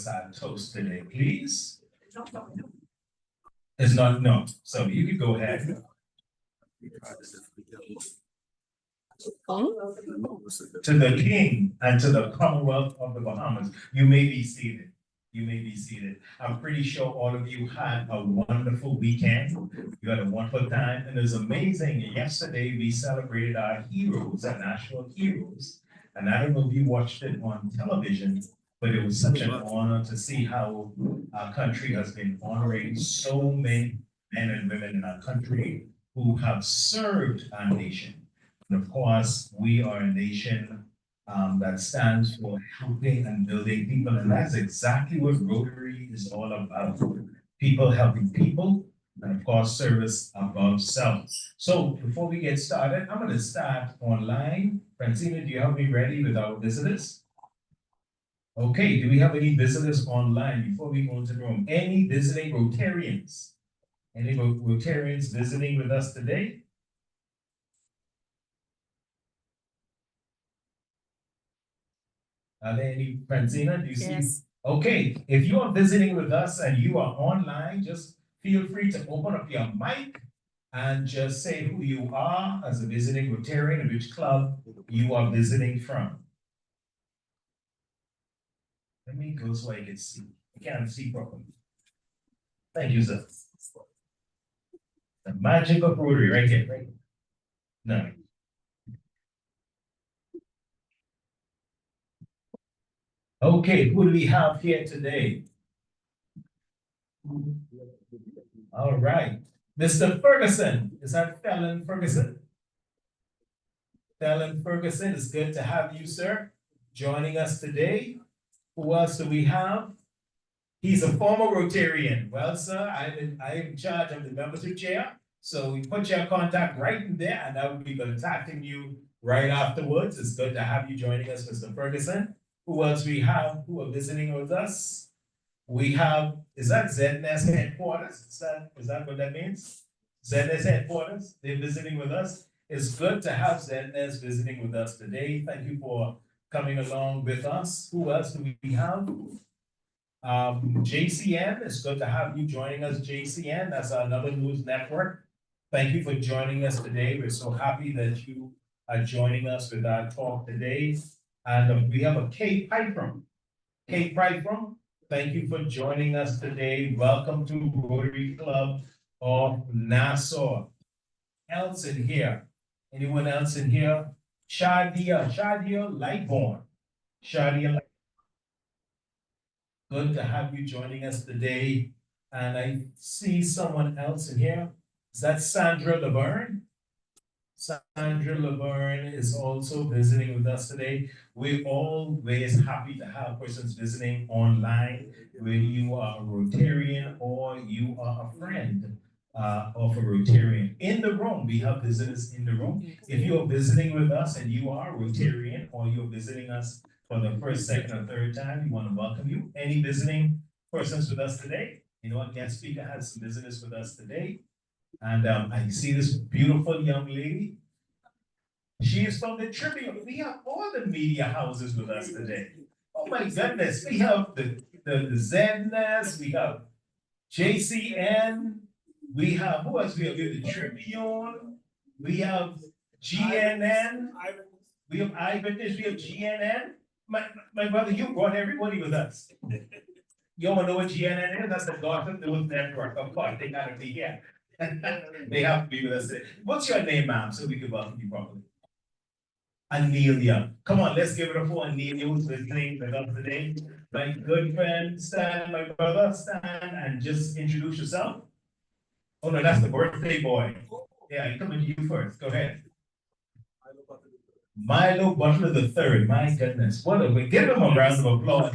our toast today, please? It's not, no, so you can go ahead. To the King and to the Commonwealth of the Bahamas. You may be seated. You may be seated. I'm pretty sure all of you had a wonderful weekend. You had a wonderful time, and it was amazing. Yesterday, we celebrated our heroes, our national heroes. And I don't know if you watched it on television, but it was such an honor to see how our country has been honoring so many men and women in our country who have served our nation. And of course, we are a nation that stands for helping and building people, and that's exactly what Rotary is all about. People helping people, and of course, service above self. So before we get started, I'm going to start online. Francina, do you have me ready with our visitors? Okay, do we have any visitors online before we go into the room? Any visiting Rotarians? Any Rotarians visiting with us today? Are there any, Francina, do you see? Yes. Okay, if you are visiting with us and you are online, just feel free to open up your mic and just say who you are as a visiting Rotarian and which club you are visiting from. Let me go so I can see. I can't see properly. Thank you, sir. The magic of Rotary right here, right? No. Okay, who do we have here today? All right. Mr. Ferguson, is that Fallon Ferguson? Fallon Ferguson, it's good to have you, sir, joining us today. Who else do we have? He's a former Rotarian. Well, sir, I'm in charge of the membership chair. So we put your contact right in there, and I will be contacting you right afterwards. It's good to have you joining us, Mr. Ferguson. Who else we have who are visiting with us? We have, is that ZNS headquarters? Is that what that means? ZNS headquarters, they're visiting with us. It's good to have ZNS visiting with us today. Thank you for coming along with us. Who else do we have? JCN, it's good to have you joining us, JCN. That's another news network. Thank you for joining us today. We're so happy that you are joining us with our talk today. And we have a Kate Pipram. Kate Pipram, thank you for joining us today. Welcome to Rotary Club of Nassau. Else in here? Anyone else in here? Shadia Lightborn. Shadia, good to have you joining us today. And I see someone else in here. Is that Sandra Laverne? Sandra Laverne is also visiting with us today. We're always happy to have persons visiting online, whether you are a Rotarian or you are a friend of a Rotarian. In the room, we have visitors in the room. If you are visiting with us and you are a Rotarian or you're visiting us for the first, second, or third time, we want to welcome you. Any visiting persons with us today? You know, our guest speaker has some visitors with us today. And I see this beautiful young lady. She is from the Tribune. We have all the media houses with us today. Oh my goodness. We have the ZNS, we have JCN, we have, who else? We have the Tribune, we have GNN, we have Eyewitness, we have GNN. My brother, you brought everybody with us. You all know what GNN is? That's the Gotham News Network. Of course, they gotta be here. They have to be with us today. What's your name, ma'am, so we can welcome you properly? Anelia. Come on, let's give it up for Anelia who's listening with us today. My good friend Stan, my brother Stan, and just introduce yourself. Oh no, that's the birthday boy. Yeah, I'm coming to you first. Go ahead. Milo Butler III. My goodness, what a way. Give him a round of applause.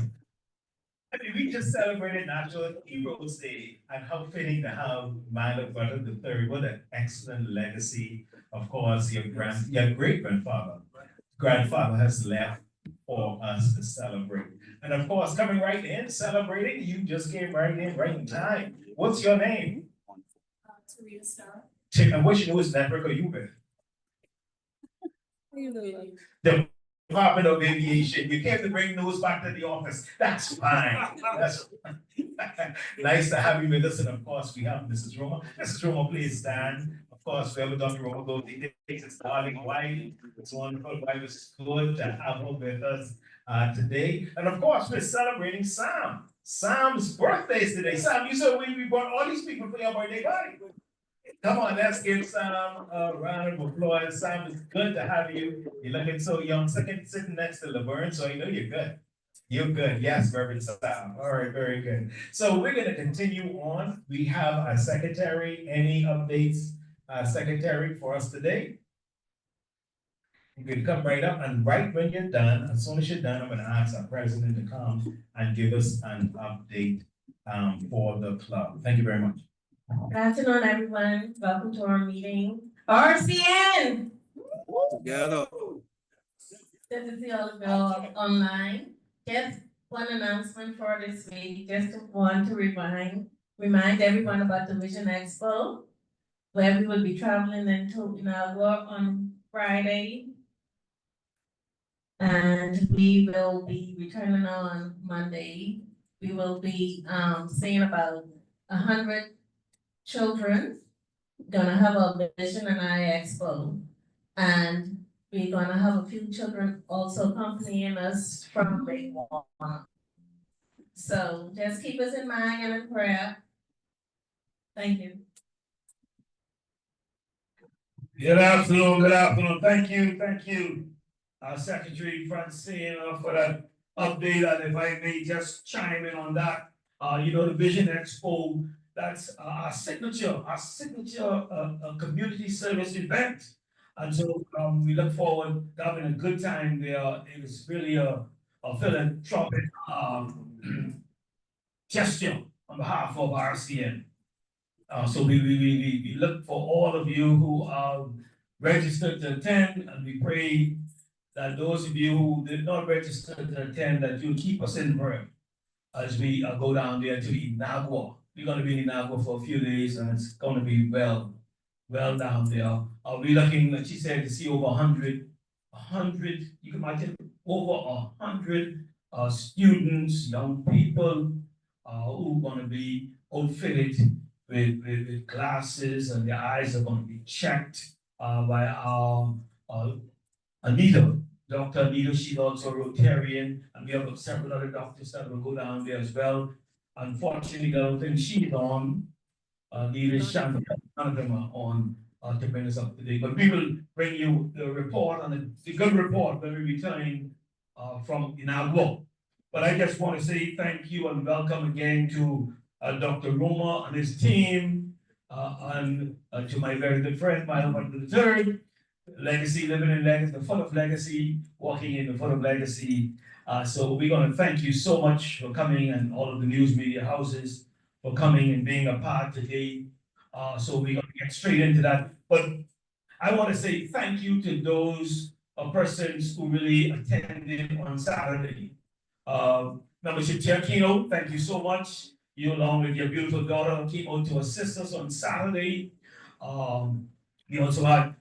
I mean, we just celebrated National Heroes Day, and how fitting to have Milo Butler III. What an excellent legacy. Of course, your great grandfather has left for us to celebrate. And of course, coming right in, celebrating, you just came right in time. What's your name? Tarita Star. And which news network are you with? The Department of Aviation. You came to bring news back to the office. That's fine. That's nice to have you with us. And of course, we have Mrs. Roma. Mrs. Roma, please stand. Of course, we have Dr. Roma go these days. It's darling wife. It's wonderful. Wife is good to have her with us today. And of course, we're celebrating Sam. Sam's birthday is today. Sam, you said we brought all these people for your birthday party. Come on, let's give Sam a round of applause. Sam, it's good to have you. You're looking so young, sitting next to Laverne, so I know you're good. You're good, yes, Reverend Sam. All right, very good. So we're gonna continue on. We have a secretary. Any updates, secretary, for us today? You can come right up, and right when you're done, as soon as you're done, I'm gonna ask our president to come and give us an update for the club. Thank you very much. Good afternoon, everyone. Welcome to our meeting. RCN! Together. Good to see all of y'all online. Just one announcement for this week, just want to remind everyone about the Vision Expo, where we will be traveling into Inagua on Friday. And we will be returning on Monday. We will be seeing about 100 children, gonna have a Vision and Eye Expo. And we're gonna have a few children also accompanying us from grade 1. So just keep us in mind and in prayer. Thank you. Good afternoon. Thank you, Secretary Francine, for that update. And if I may just chime in on that, the Vision Expo, that's our signature community service event. And so we look forward to having a good time there. It is really a philanthropic gesture on behalf of RCN. So we look for all of you who are registered to attend, and we pray that those of you who did not register to attend, that you'll keep us in prayer as we go down there to Inagua. We're going to be in Inagua for a few days, and it's going to be well down there. We're looking, like she said, to see over 100, you can imagine, over 100 students, young people who are going to be outfitted with glasses, and their eyes are going to be checked by our Anita, Dr. Anita. She's also a Rotarian, and we have several other doctors that will go down there as well. Unfortunately, I don't think she's on. Neither Shanti, none of them are on to bring us up today. But we will bring you the report, and the good report when we return from Inagua. But I just want to say thank you and welcome again to Dr. Roma and his team, and to my very good friend, my husband, the third. Legacy, living in legacy, the foot of legacy, walking in the foot of legacy. So we're going to thank you so much for coming, and all of the news media houses for coming and being a part today. So we're going to get straight into that. But I want to say thank you to those persons who really attended on Saturday. Membership Chair Keno, thank you so much. You, along with your beautiful daughter, came out to assist us on Saturday. We also had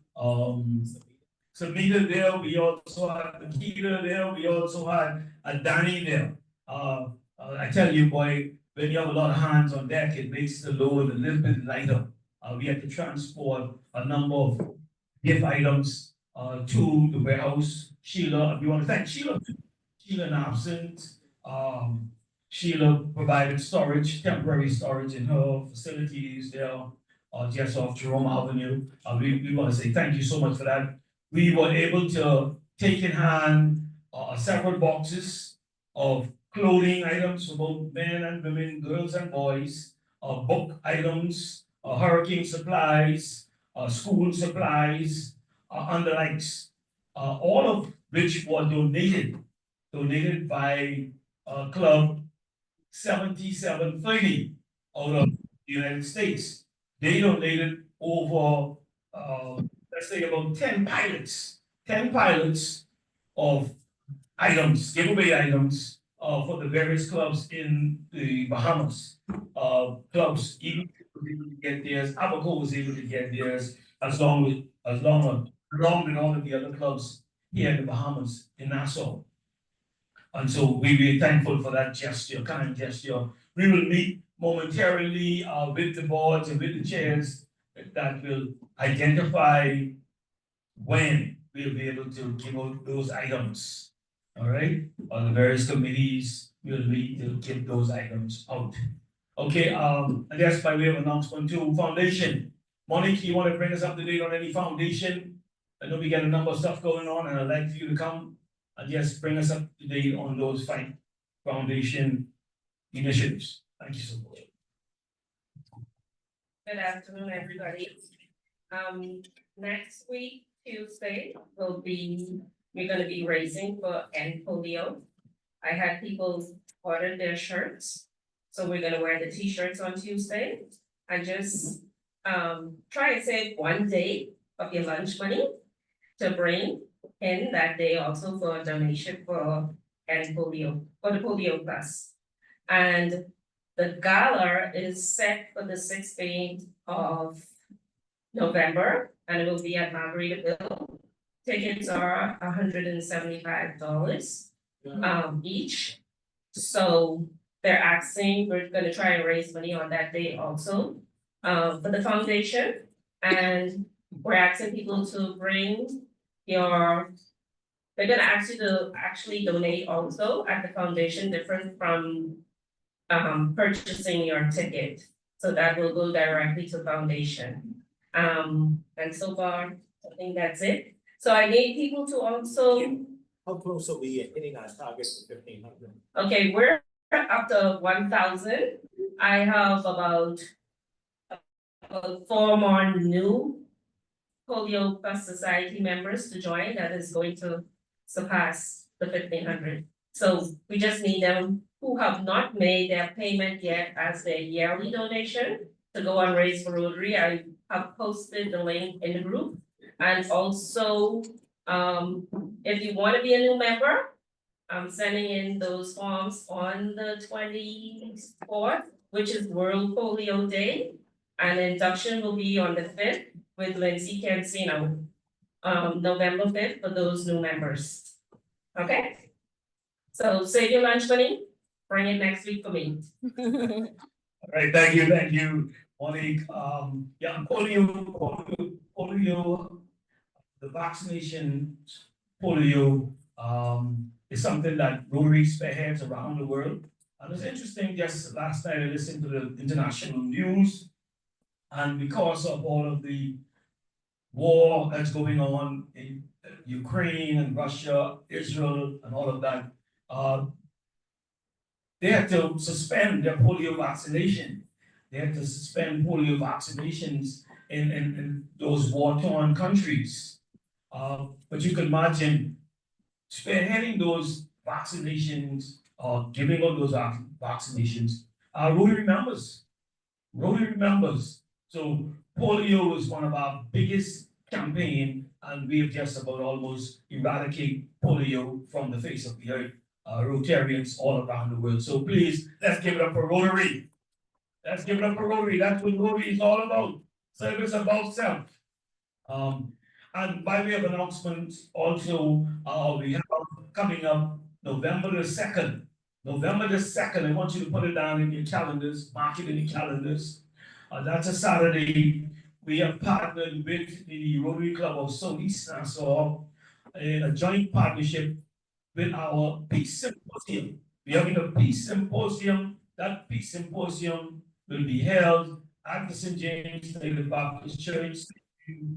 Sabina there, we also had Nikita there, we also had Danny there. I tell you, boy, when you have a lot of hands on deck, it makes the load a little bit lighter. We had to transport a number of gift items to the warehouse. Sheila, we want to thank Sheila. Sheila in absence. Sheila provided storage, temporary storage in her facilities there. Just off Jerome Avenue. We want to say thank you so much for that. We were able to take in hand several boxes of clothing items for both men and women, girls and boys, book items, hurricane supplies, school supplies, and the likes, all of which were donated by Club 7730 out of the United States. They donated over, let's say about 10 pilots of items, giveaway items, for the various clubs in the Bahamas. Clubs, even was able to get theirs, Abaco was able to get theirs, along with all of the other clubs here in the Bahamas, in Nassau. And so we're thankful for that gesture, kind gesture. We will meet momentarily with the boards and with the chairs that will identify when we'll be able to give out those items. All right, or the various committees will meet to give those items out. Okay, I guess by way of announcement to foundation. Monique, you want to bring us up to date on any foundation? I know we got a number of stuff going on, and I'd like for you to come and just bring us up to date on those foundation initiatives. Thank you so much. Good afternoon, everybody. Next week, Tuesday, we're gonna be raising for end polio. I had people order their shirts, so we're gonna wear the t-shirts on Tuesday. And just, try and save one day of your lunch money to bring in that day also for a donation for end polio, for the polio plus. And the gala is set for the 16th of November, and it will be at Margaritaville. Tickets are $175 each. So they're asking, we're gonna try and raise money on that day also for the foundation. And we're asking people to bring they're gonna ask you to actually donate also at the foundation, different from purchasing your ticket. So that will go directly to foundation. And so far, I think that's it. So I need people to also, How close are we at hitting our target for 1,500? okay, we're up to 1,000. I have about 4 more new Polio Plus Society members to join that is going to surpass the 1,500. So we just need them who have not made their payment yet as their yearly donation to go and raise for Rotary. I have posted the link in the group. And also, if you want to be a new member, I'm sending in those forms on the 24th, which is World Polio Day. And induction will be on the 5th with Lindsay Cancino, November 5th for those new members. Okay? So save your lunch money, bring it next week for me. All right, thank you, Monique. Yeah, polio, the vaccination polio, is something that Rotary spearheads around the world. And it's interesting, just last night I listened to the international news. And because of all of the war that's going on in Ukraine and Russia, Israel, and all of that, they had to suspend their polio vaccination. They had to suspend polio vaccinations in those war-torn countries. But you can imagine spearheading those vaccinations or giving out those vaccinations. Rotary members. So polio is one of our biggest campaign, and we have just about almost eradicate polio from the face of the earth. Rotarians all around the world. So please, let's give it up for Rotary. Let's give it up for Rotary. That's what Rotary is all about. Service above self. And by way of announcement, also, we have coming up November the 2nd. November the 2nd, I want you to put it down in your calendars, mark it in your calendars. That's a Saturday. We have partnered with the Rotary Club of Southeast Nassau in a joint partnership with our Peace Symposium. We are having a Peace Symposium. That Peace Symposium will be held at the St. James Native Baptist Church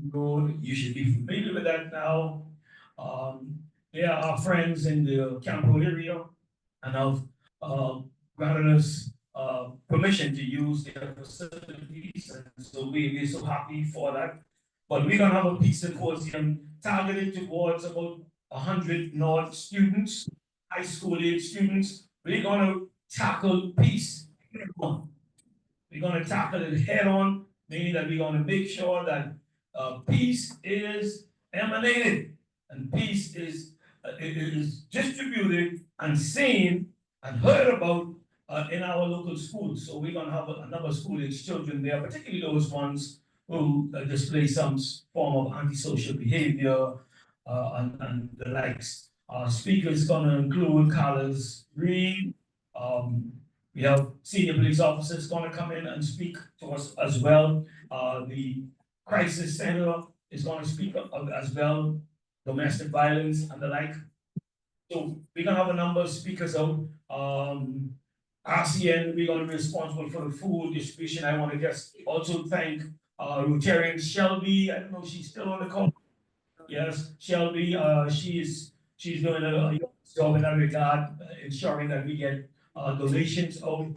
Road. You should be familiar with that now. They are our friends in the Campo area and have granted us permission to use their facilities. And so we're so happy for that. But we're gonna have a Peace Symposium targeted towards about 100 North students, high school age students. We're gonna tackle peace head on. We're gonna tackle it head on, meaning that we're gonna make sure that peace is emanated and peace is distributed and seen and heard about in our local schools. So we're gonna have a number of school age children there, particularly those ones who display some form of antisocial behavior, and the likes. Speakers gonna include Carlos Reed. We have senior police officers gonna come in and speak to us as well. The crisis center is gonna speak as well, domestic violence and the like. So we're gonna have a number of speakers out. RCN, we're gonna be responsible for the food distribution. I wanna just also thank Rotarian Shelby. I don't know if she's still on the call. Yes, Shelby, she's doing a job in that regard, ensuring that we get donations out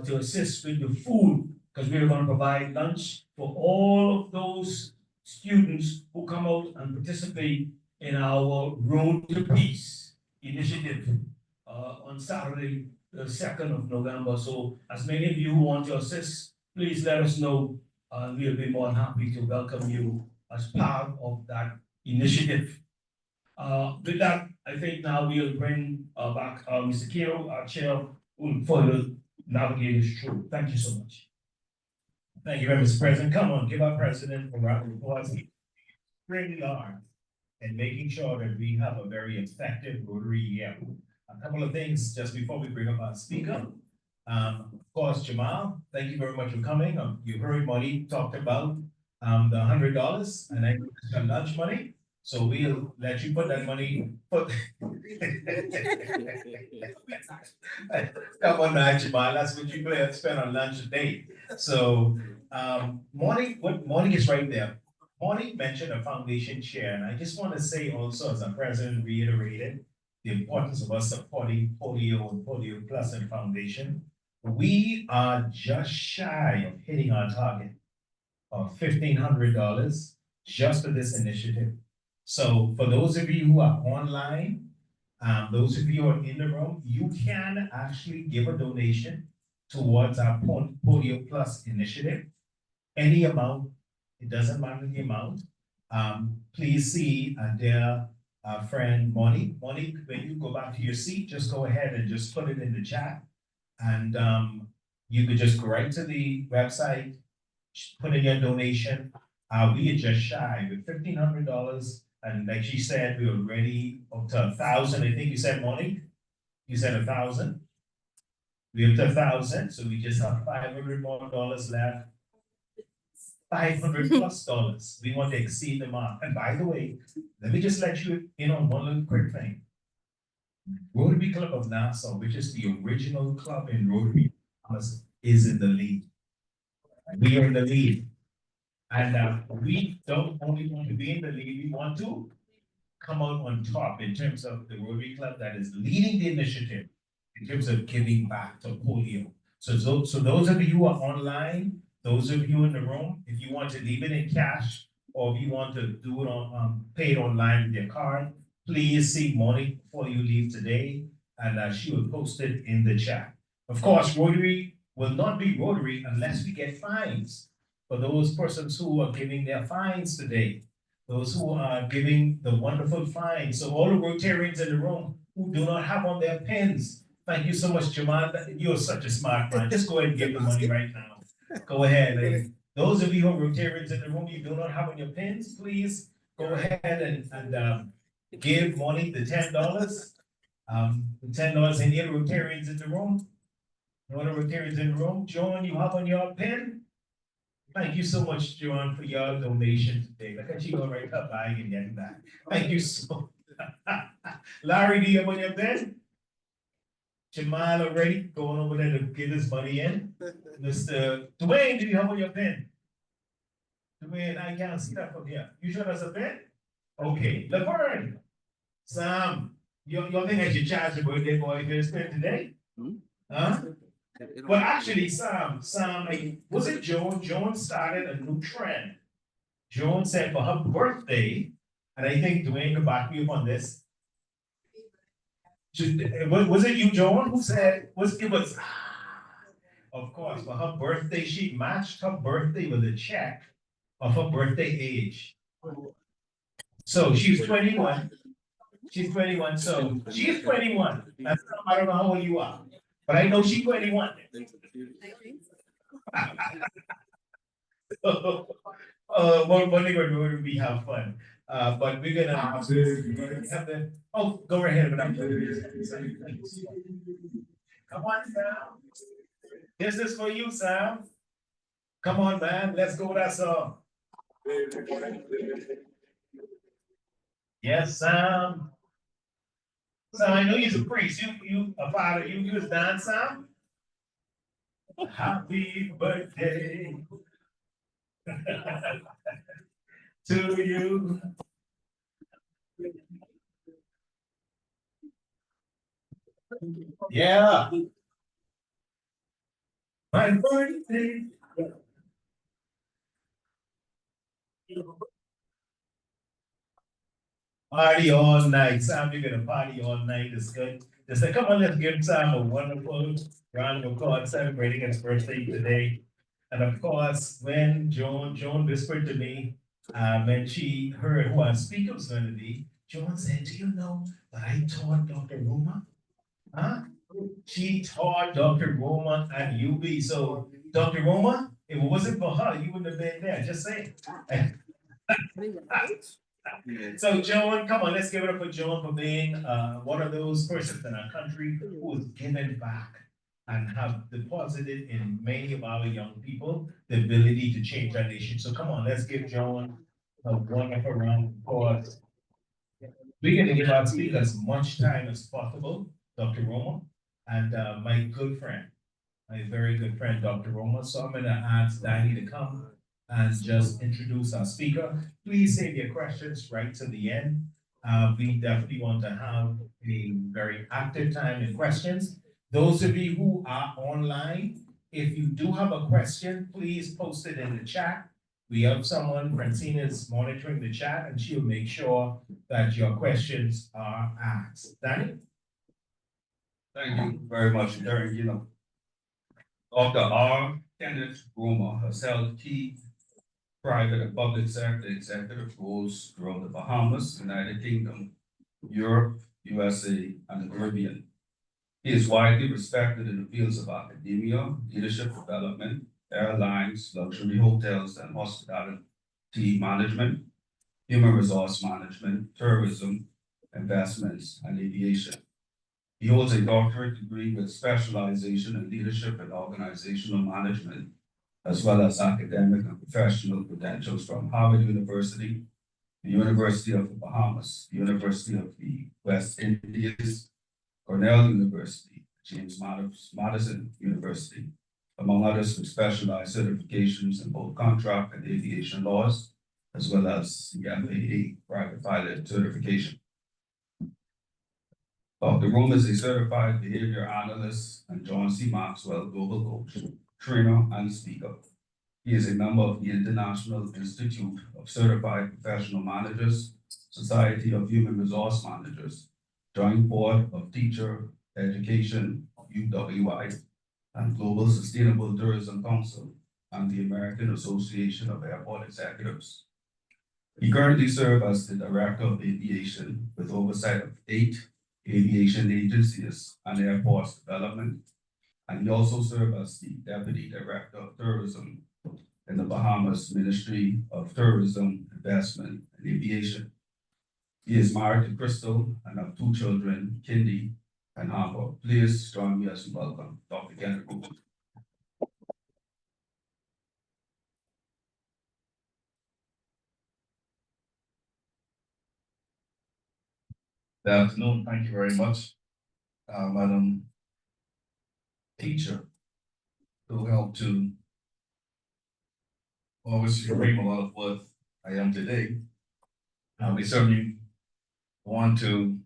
to assist with the food, because we're gonna provide lunch for all of those students who come out and participate in our Road to Peace initiative on Saturday, the 2nd of November. So as many of you who want to assist, please let us know. We'll be more than happy to welcome you as part of that initiative. With that, I think now we'll bring back Mr. Keo, our chair, who will further navigate us through. Thank you so much. Thank you very much, Mr. President. Come on, give our president a round of applause. He really are and making sure that we have a very effective Rotary year. A couple of things just before we bring up our speaker. Of course, Jamal, thank you very much for coming. You heard Monty talked about the $100 and extra lunch money. So we'll let you put that money, come on now, Jamal, that's what you spend on lunch a day. So, morning is right there. Morning mentioned a foundation chair, and I just want to say also, as our president reiterated, the importance of us supporting polio and polio plus and foundation. We are just shy of hitting our target of $1,500 just for this initiative. So for those of you who are online, those of you who are in the room, you can actually give a donation towards our Polio Plus initiative. Any amount, it doesn't matter the amount. Please see their friend Monique. Monique, when you go back to your seat, just go ahead and just put it in the chat. And you could just go right to the website, put in your donation. We are just shy with $1,500. And like she said, we were ready up to 1,000. I think you said, Monique, you said 1,000. We're up to 1,000, so we just have $500 more left. $500+. We want to exceed the mark. And by the way, let me just let you in on one little quick thing. Rotary Club of Nassau, which is the original club in Rotary, is in the lead. We are in the lead. And we don't only want to be in the lead, we want to come out on top in terms of the Rotary Club that is leading the initiative in terms of giving back to polio. So those of you who are online, those of you in the room, if you want to leave it in cash or if you want to do it on pay it online with your card, please see Monique before you leave today, and she will post it in the chat. Of course, Rotary will not be Rotary unless we get fines. For those persons who are giving their fines today, those who are giving the wonderful fines. So all the Rotarians in the room who do not have on their pins, thank you so much, Jamal. You're such a smart man. Just go ahead and give the money right now. Go ahead. Like, those of you who are Rotarians in the room, you do not have on your pins, please go ahead and give money the $10. The $10. Any other Rotarians in the room? No other Rotarians in the room? John, you have on your pin? Thank you so much, John, for your donation today. Look at you go right up bag and getting back. Thank you so much. Larry, do you have on your pin? Jamal already going over there to get his money in. Mr. Dwayne, do you have on your pen? Dwayne, I can't see that from here. You sure that's a pen? Okay, Laverne, Sam, you think I should charge the birthday boy for his pen today? Huh? Well, actually, Sam, was it Joan? Joan started a new trend. Joan said for her birthday, and I think Dwayne could back me up on this. Was it you, Joan, who said, of course, for her birthday, she matched her birthday with a check of her birthday age. So she's 21. She's 21, so she's 21. I don't know how old you are, but I know she's 21. One thing we're doing, we have fun. But we're gonna have the, oh, go right ahead. Come on, Sam. This is for you, Sam. Come on, man, let's go with that song. Yes, Sam. Sam, I know you're a priest. You a father. You was dance, Sam. Happy birthday to you. Yeah. My birthday. Party all night. Sam, you're gonna party all night. It's good. Just say, come on, let's give Sam a wonderful round of applause celebrating his birthday today. And of course, when Joan whispered to me, when she heard who our speaker was going to be, Joan said, do you know that I taught Dr. Roma? Huh? She taught Dr. Roma at UB. So, Dr. Roma, if it wasn't for her, you wouldn't have been there. Just say. So Joan, come on, let's give it up for Joan for being one of those persons in our country who has given back and have deposited in many of our young people the ability to change our nation. So come on, let's give Joan a wonderful round of applause. We're going to give our speaker as much time as possible, Dr. Roma, and my good friend, my very good friend, Dr. Roma. So I'm going to ask Danny to come and just introduce our speaker. Please save your questions right to the end. We definitely want to have a very active time in questions. Those of you who are online, if you do have a question, please post it in the chat. We have someone, Francine is monitoring the chat, and she'll make sure that your questions are asked. Danny? Thank you very much, Derek. Dr. R. Kenneth Roma has held key private and public sector executive roles throughout the Bahamas, United Kingdom, Europe, USA, and the Caribbean. He is widely respected in the fields of academia, leadership development, airlines, luxury hotels and hospitality management, human resource management, tourism, investments, and aviation. He holds a doctorate degree with specialization in leadership and organizational management, as well as academic and professional credentials from Harvard University, the University of the Bahamas, the University of the West Indies, Cornell University, James Madison University, among others with specialized certifications in both contract and aviation laws, as well as the FAA private pilot certification. Dr. Roma is a certified behavior analyst and John C. Maxwell Global Coach, trainer, and speaker. He is a member of the International Institute of Certified Professional Managers, Society of Human Resource Managers, Joint Board of Teacher Education, UWI, and Global Sustainable Tourism Council, and the American Association of Airport Executives. He currently serves as the Director of Aviation with oversight of 8 aviation agencies and airports development, and he also served as the Deputy Director of Tourism in the Bahamas Ministry of Tourism, Investment, and Aviation. He is married to Crystal and have 2 children, Kindy and Harper. Please join me as we welcome Dr. Kenneth Roma. Good afternoon. Thank you very much, Madam Teacher, who helped to always frame a lot of what I am today. We certainly want to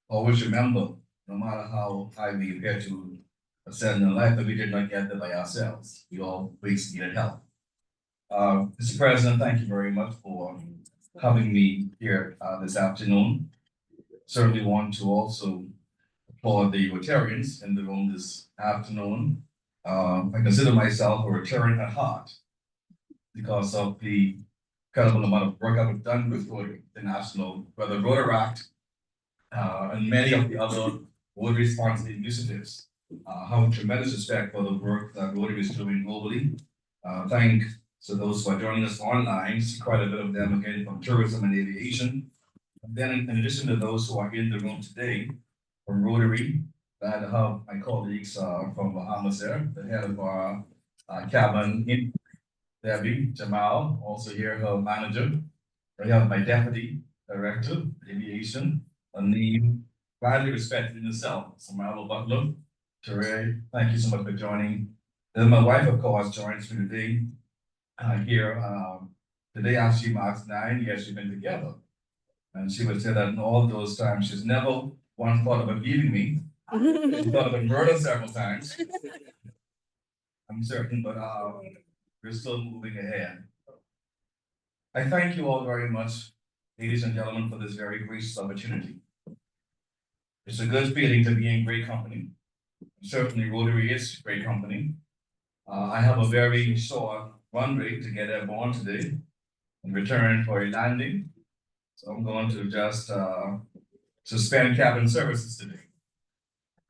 always remember, no matter how high we appear to ascend in life, that we did not get there by ourselves. We always needed help. Mr. President, thank you very much for having me here this afternoon. Certainly want to also applaud the Rotarians in the room this afternoon. I consider myself a Rotarian at heart because of the incredible amount of work I've done with Rotary International, whether Rotaract and many of the other Rotary sponsored initiatives. Have tremendous respect for the work that Rotary is doing globally. Thank So those who are joining us online, see quite a bit of them again from tourism and aviation. And then in addition to those who are in the room today, from Rotary, glad to have my colleagues from Bahamas there, the head of our cabin in Debbie Jamal, also here, her manager. I have my deputy director, aviation, Aneem, widely respected in itself, Samara Butler. Teray, thank you so much for joining. Then my wife, of course, joins me today, here, today actually marks 9 years we've been together. And she would say that in all those times, she's never once thought about leaving me. She thought about murder several times. I'm certain, but, we're still moving ahead. I thank you all very much, ladies and gentlemen, for this very gracious opportunity. It's a good feeling to be in great company. Certainly Rotary is great company. I have a very short runway to get airborne today in return for a landing. So I'm going to just suspend cabin services today.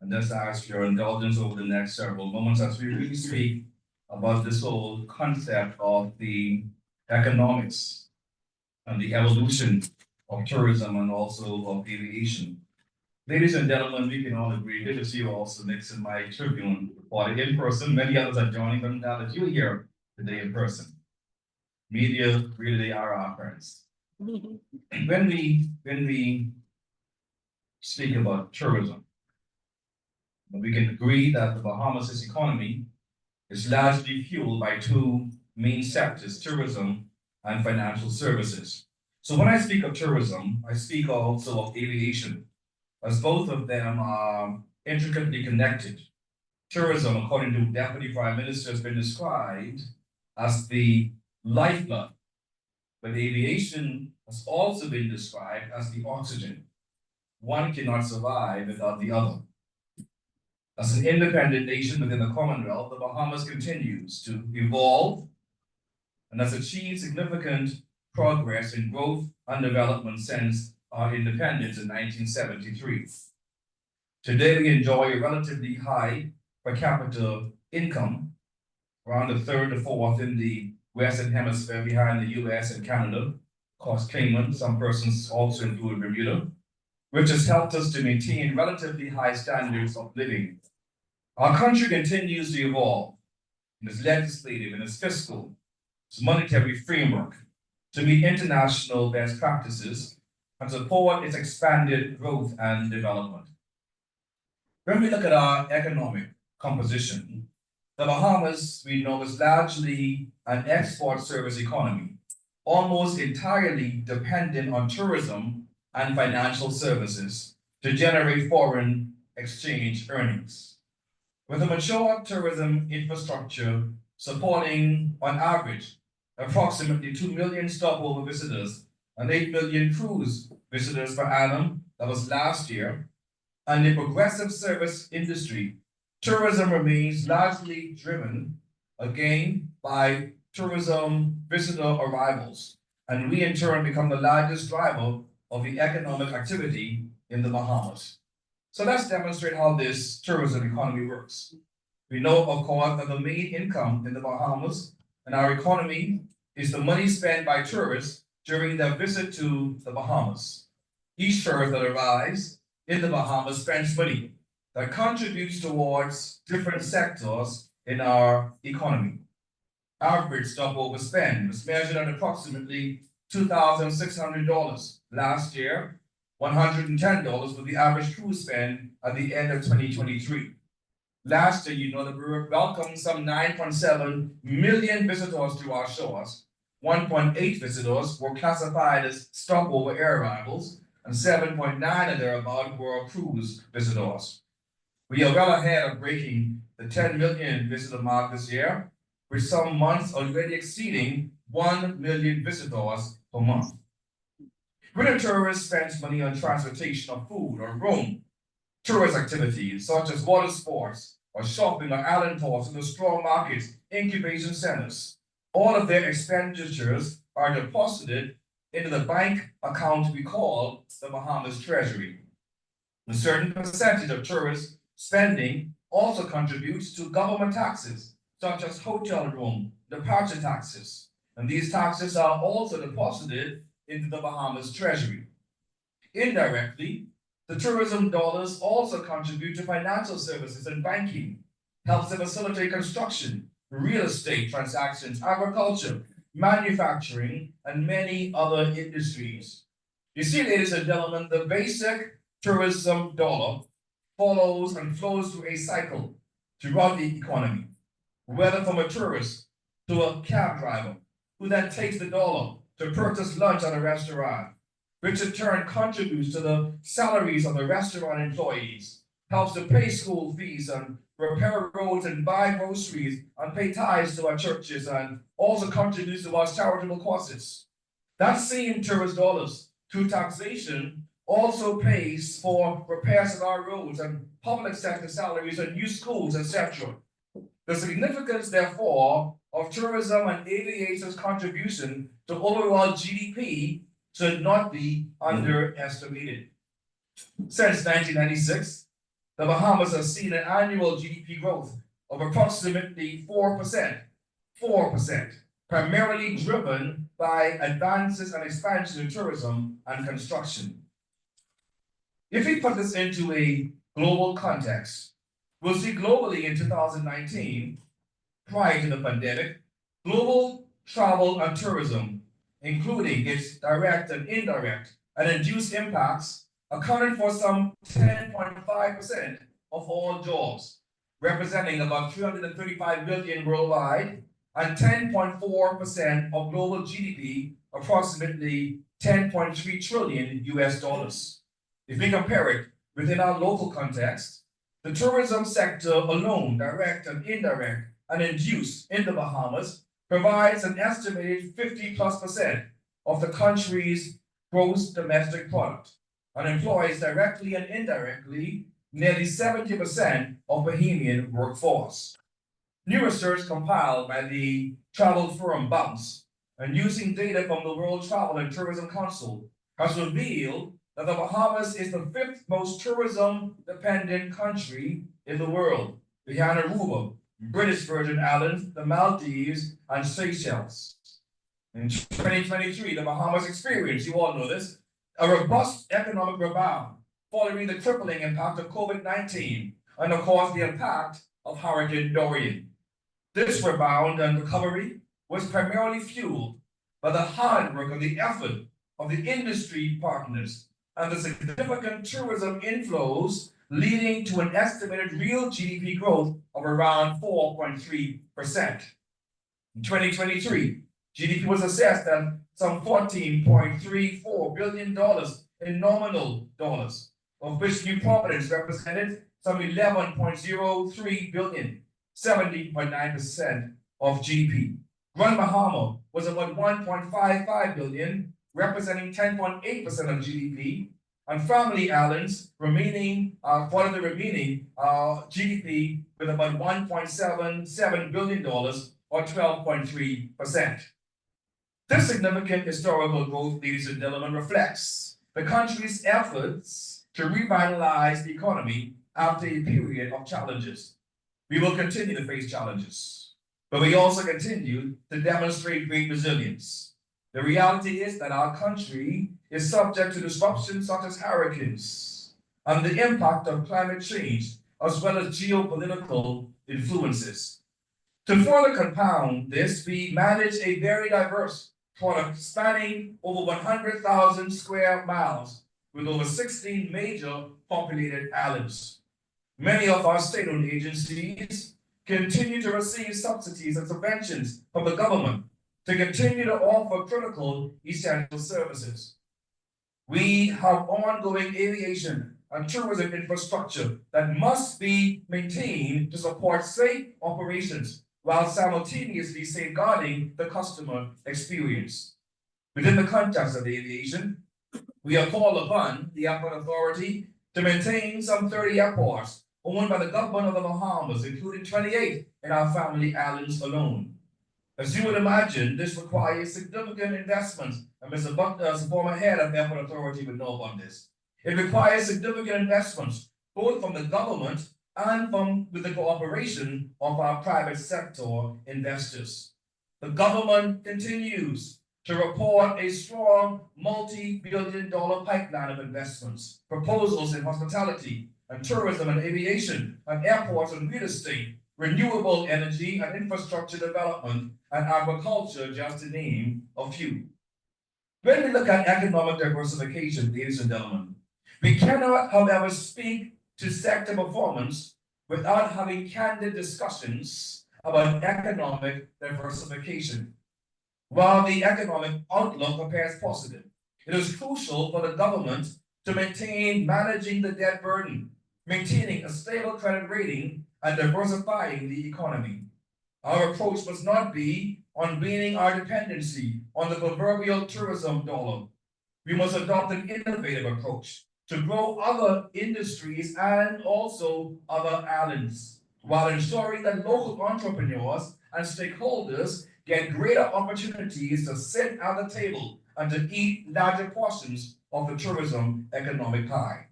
And just ask your indulgence over the next several moments as we really speak about this whole concept of the economics and the evolution of tourism and also of aviation. Ladies and gentlemen, we can all agree, good to see you also next in my tribune for the in-person. Many others are joining them now that you're here today in person. Media really are our friends. When we speak about tourism, we can agree that the Bahamas' economy is largely fueled by two main sectors, tourism and financial services. So when I speak of tourism, I speak also of aviation, as both of them are intricately connected. Tourism, according to Deputy Prime Minister, has been described as the lifeblood, but aviation has also been described as the oxygen. One cannot survive without the other. As an independent nation within the Commonwealth, the Bahamas continues to evolve and has achieved significant progress in growth and development since our independence in 1973. Today, we enjoy a relatively high per capita income, around the third to fourth in the Western Hemisphere behind the US and Canada, of course, Cayman, some persons also include Bermuda, which has helped us to maintain relatively high standards of living. Our country continues to evolve in its legislative, in its fiscal, its monetary framework to meet international best practices and support its expanded growth and development. When we look at our economic composition, the Bahamas, we know, is largely an export service economy, almost entirely dependent on tourism and financial services to generate foreign exchange earnings. With a mature tourism infrastructure supporting, on average, approximately 2 million stopover visitors and 8 million cruise visitors per annum, that was last year, and the progressive service industry, tourism remains largely driven, again, by tourism visitor arrivals, and we in turn become the largest driver of the economic activity in the Bahamas. So let's demonstrate how this tourism economy works. We know, of course, that the main income in the Bahamas and our economy is the money spent by tourists during their visit to the Bahamas. Each tourist that arrives in the Bahamas spends money that contributes towards different sectors in our economy. Average stopover spend was measured at approximately $2,600 last year. $110 was the average cruise spend at the end of 2023. Last year, you know that we welcomed some 9.7 million visitors to our shores. 1.8 visitors were classified as stopover air arrivals, and 7.9 or thereabout were cruise visitors. We are well ahead of breaking the 10 million visitor mark this year, with some months already exceeding 1 million visitors per month. When a tourist spends money on transportation or food or room, tourist activities such as water sports or shopping or island tours in the strong markets, incubation centers, all of their expenditures are deposited into the bank account we call the Bahamas Treasury. A certain percentage of tourist spending also contributes to government taxes, such as hotel room, departure taxes, and these taxes are also deposited into the Bahamas Treasury. Indirectly, the tourism dollars also contribute to financial services and banking, helps to facilitate construction, real estate transactions, agriculture, manufacturing, and many other industries. You see, ladies and gentlemen, the basic tourism dollar follows and flows through a cycle throughout the economy, whether from a tourist to a cab driver, who then takes the dollar to purchase lunch at a restaurant, which in turn contributes to the salaries of the restaurant employees, helps to pay school fees and repair roads and buy groceries and pay tithes to our churches, and also contributes to our charitable causes. That same tourist dollars through taxation also pays for repairs of our roads and public sector salaries and new schools, etc. The significance, therefore, of tourism and aviation's contribution to overall GDP should not be underestimated. Since 1996, the Bahamas has seen an annual GDP growth of approximately 4%, primarily driven by advances and expansion in tourism and construction. If we put this into a global context, we'll see globally in 2019, prior to the pandemic, global travel and tourism, including its direct and indirect and induced impacts, accounted for some 10.5% of all jobs, representing about 335 billion worldwide and 10.4% of global GDP, approximately 10.3 trillion US dollars. If we compare it within our local context, the tourism sector alone, direct and indirect, and induced in the Bahamas, provides an estimated 50+% of the country's gross domestic product, and employs directly and indirectly nearly 70% of Bahamian workforce. New research compiled by the travel firm Bounce and using data from the World Travel and Tourism Council has revealed that the Bahamas is the 5th most tourism-dependent country in the world, behind Aruba, British Virgin Islands, the Maldives, and Seychelles. In 2023, the Bahamas experienced, you all know this, a robust economic rebound following the crippling impact of COVID-19 and, of course, the impact of Hurricane Dorian. This rebound and recovery was primarily fueled by the hard work and the effort of the industry partners and the significant tourism inflows, leading to an estimated real GDP growth of around 4.3%. In 2023, GDP was assessed at some $14.34 billion in nominal dollars, of which New Providence represented some 11.03 billion, 70.9% of GDP. Grand Bahama was about 1.55 billion, representing 10.8% of GDP, and Family Islands remaining part of the remaining GDP with about $1.77 billion or 12.3%. This significant historical growth, ladies and gentlemen, reflects the country's efforts to revitalize the economy after a period of challenges. We will continue to face challenges, but we also continue to demonstrate great resilience. The reality is that our country is subject to disruptions such as hurricanes and the impact of climate change, as well as geopolitical influences. To further compound this, we manage a very diverse product spanning over 100,000 square miles with over 16 major populated islands. Many of our state-owned agencies continue to receive subsidies and subventions from the government to continue to offer critical essential services. We have ongoing aviation and tourism infrastructure that must be maintained to support safe operations while simultaneously safeguarding the customer experience. Within the context of aviation, we are called upon, the Airport Authority, to maintain some 30 airports owned by the government of the Bahamas, including 28 in our Family Islands alone. As you would imagine, this requires significant investments, and Mr. Butler, as the former head of the Airport Authority, would know about this. It requires significant investments, both from the government and with the cooperation of our private sector investors. The government continues to report a strong multi-billion-dollar pipeline of investments, proposals in hospitality and tourism and aviation and airports and real estate, renewable energy and infrastructure development and agriculture, just to name a few. When we look at economic diversification, ladies and gentlemen, we cannot, however, speak to sector performance without having candid discussions about economic diversification. While the economic outlook appears positive, it is crucial for the government to maintain managing the debt burden, maintaining a stable credit rating, and diversifying the economy. Our approach must not be on waning our dependency on the proverbial tourism dollar. We must adopt an innovative approach to grow other industries and also other islands, while ensuring that local entrepreneurs and stakeholders get greater opportunities to sit at the table and to eat larger portions of the tourism economic pie.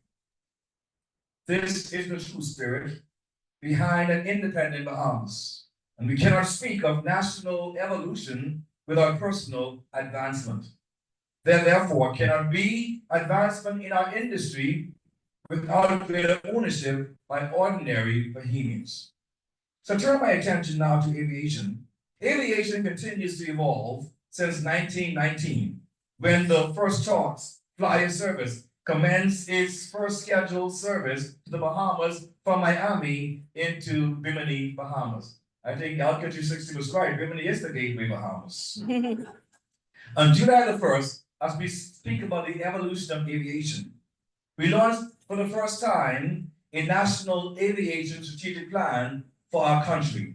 This is the true spirit behind an independent Bahamas, and we cannot speak of national evolution without personal advancement. There therefore cannot be advancement in our industry without greater ownership by ordinary Bahamians. So turn my attention now to aviation. Aviation continues to evolve since 1919, when the First Choice Flyer Service commenced its first scheduled service to the Bahamas from Miami into Bimini, Bahamas. I think Alca 260 was right, Bimini is the gateway Bahamas. On July the 1st, as we speak about the evolution of aviation, we launched for the first time a national aviation strategic plan for our country.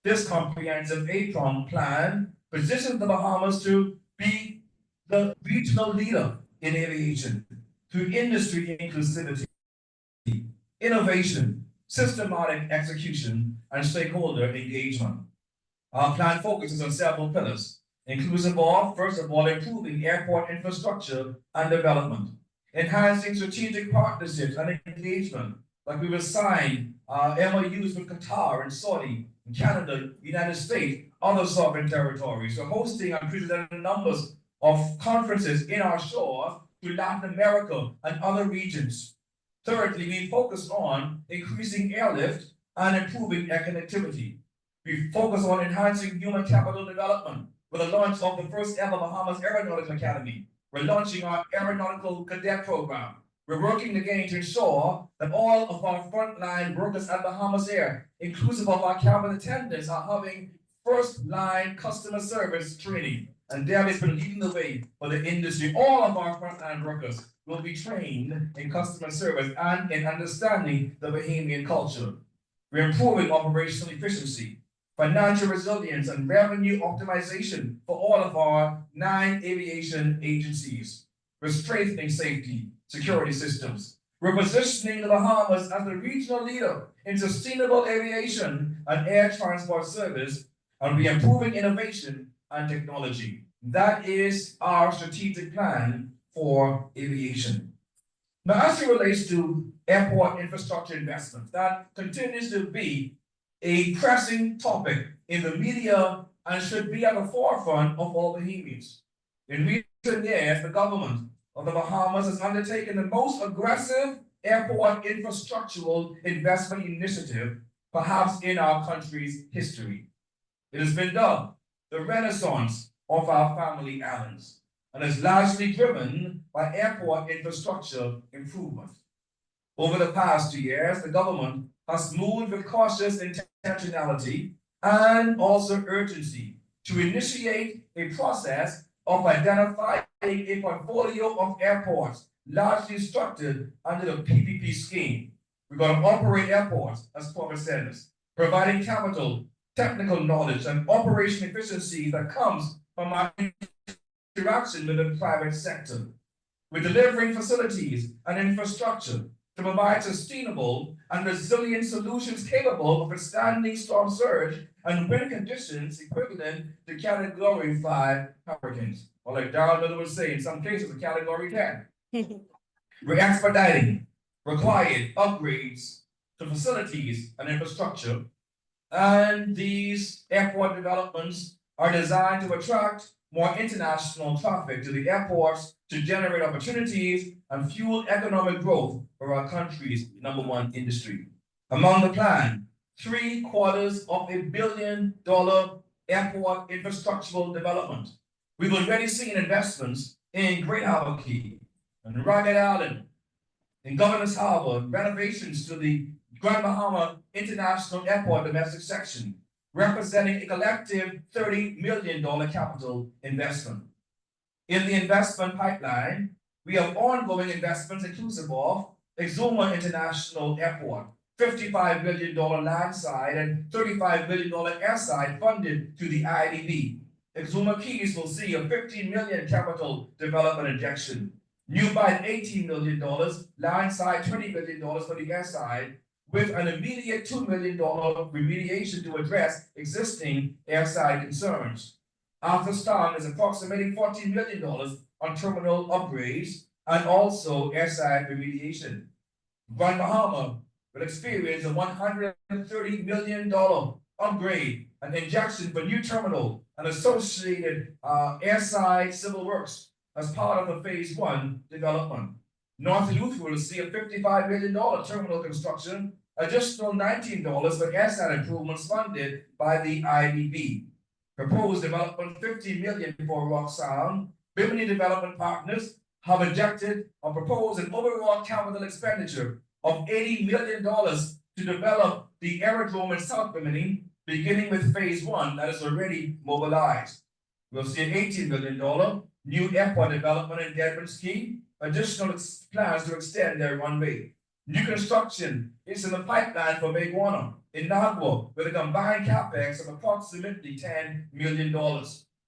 This comprehensive eight-pronged plan positions the Bahamas to be the regional leader in aviation through industry inclusivity, innovation, systematic execution, and stakeholder engagement. Our plan focuses on several pillars, inclusive of, first of all, improving airport infrastructure and development, enhancing strategic partnerships and engagement, like we will sign MOUs with Qatar and Saudi, and Canada, United States, other sovereign territories. We're hosting unprecedented numbers of conferences in our shores to Latin America and other regions. Thirdly, we focus on increasing airlift and improving air connectivity. We focus on enhancing human capital development with the launch of the first ever Bahamas Aeronautical Academy. We're launching our aeronautical cadet program. We're working again to ensure that all of our frontline workers at Bahamas Air, inclusive of our cabin attendants, are having first-line customer service training. And Debbie's been leading the way for the industry. All of our frontline workers will be trained in customer service and in understanding the Bahamian culture. We're improving operational efficiency, financial resilience, and revenue optimization for all of our 9 aviation agencies. We're strengthening safety, security systems. We're positioning the Bahamas as the regional leader in sustainable aviation and air transport service, and we're improving innovation and technology. That is our strategic plan for aviation. Now, as it relates to airport infrastructure investment, that continues to be a pressing topic in the media and should be at the forefront of all Bahamians. In recent years, the government of the Bahamas has undertaken the most aggressive airport infrastructural investment initiative, perhaps in our country's history. It has been dubbed the Renaissance of our family islands, and is largely driven by airport infrastructure improvement. Over the past 2 years, the government has moved with cautious intentionality and also urgency to initiate a process of identifying a portfolio of airports largely structured under the PPP scheme. We're going to operate airports as corporate centers, providing capital, technical knowledge, and operation efficiency that comes from our interaction with the private sector. We're delivering facilities and infrastructure to provide sustainable and resilient solutions capable of withstanding storm surge and wind conditions equivalent to Category 5 hurricanes. Or like Darrell Miller would say, in some cases, a Category 10. We're expediting required upgrades to facilities and infrastructure. And these airport developments are designed to attract more international traffic to the airports to generate opportunities and fuel economic growth for our country's #1 industry. Among the plan, $750 million airport infrastructural development. We've already seen investments in Great Harbor Key and Rocket Island, in Governor's Harbor, renovations to the Grand Bahama International Airport domestic section, representing a collective $30 million capital investment. In the investment pipeline, we have ongoing investments inclusive of Exuma International Airport, $55 million landside and $35 million airside funded through the IDB. Exuma Keys will see a $15 million capital development injection. New by $18 million, landside $20 million for the airside, with an immediate $2 million remediation to address existing airside concerns. After Star is approximating $14 million on terminal upgrades and also airside remediation. Grand Bahama will experience a $130 million upgrade and injection for new terminal and associated airside civil works as part of the phase 1 development. North Youth will see a $55 million terminal construction, additional $19 for airside improvements funded by the IDB. Proposed development $50 million for Rock Sound. Bimini Development Partners have injected or proposed an overall capital expenditure of $80 million to develop the aerodrome in South Bimini, beginning with phase 1 that is already mobilized. We'll see an $18 million new airport development in Deadman's Key, additional plans to extend their runway. New construction is in the pipeline for Meguana in Nagua with a combined capex of approximately $10 million.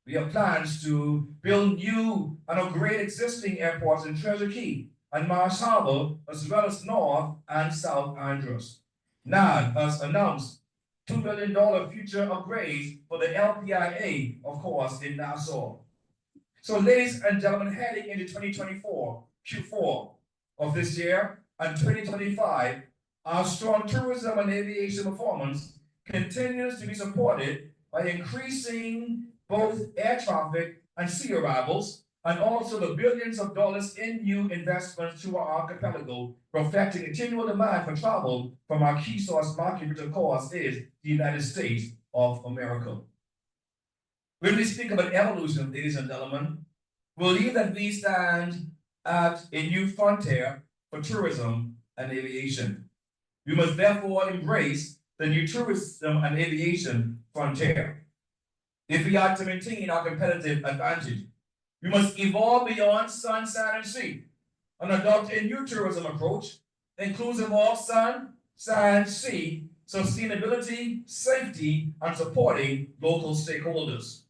We have plans to build new and upgrade existing airports in Treasure Key and Marsh Harbor, as well as North and South Andros. NAD has announced $2 million future upgrades for the LPIA, of course, in Nassau. So, ladies and gentlemen, heading into 2024, Q4 of this year and 2025, our strong tourism and aviation performance continues to be supported by increasing both air traffic and sea arrivals, and also the billions of dollars in new investments to our archipelago, reflecting continual demand for travel from our key source market, which of course is the United States of America. When we speak about evolution, ladies and gentlemen, we believe that we stand at a new frontier for tourism and aviation. We must therefore embrace the new tourism and aviation frontier. If we are to maintain our competitive advantage, we must evolve beyond sun, sand, and sea and adopt a new tourism approach, inclusive of sun, sand, sea, sustainability, safety, and supporting local stakeholders.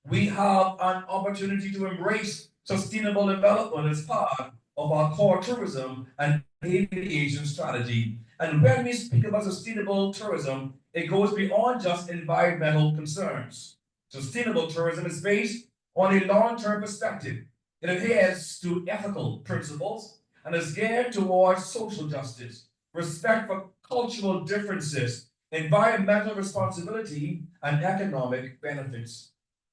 We have an opportunity to embrace sustainable development as part of our core tourism and aviation strategy. And when we speak about sustainable tourism, it goes beyond just environmental concerns. Sustainable tourism is based on a long-term perspective. It adheres to ethical principles and is geared towards social justice, respect for cultural differences, environmental responsibility, and economic benefits.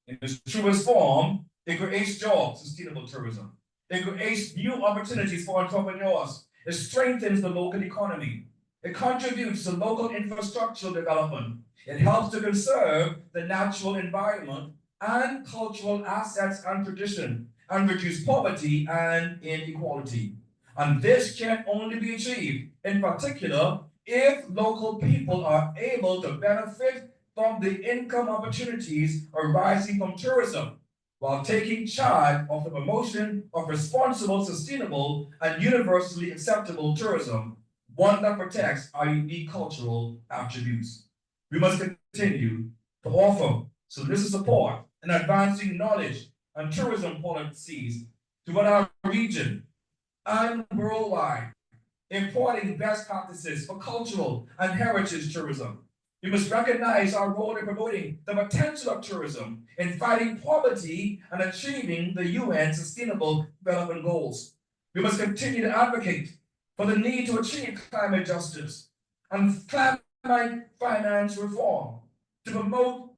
In its truest form, it creates jobs, sustainable tourism. It creates new opportunities for entrepreneurs. It strengthens the local economy. It contributes to local infrastructural development. It helps to conserve the natural environment and cultural assets and tradition, and reduce poverty and inequality. And this can only be achieved, in particular, if local people are able to benefit from the income opportunities arising from tourism, while taking charge of the promotion of responsible, sustainable, and universally acceptable tourism, one that protects our unique cultural attributes. We must continue to offer solicit support in advancing knowledge and tourism policies throughout our region and worldwide, importing best practices for cultural and heritage tourism. We must recognize our role in promoting the potential of tourism in fighting poverty and achieving the UN Sustainable Development Goals. We must continue to advocate for the need to achieve climate justice and climate finance reform to promote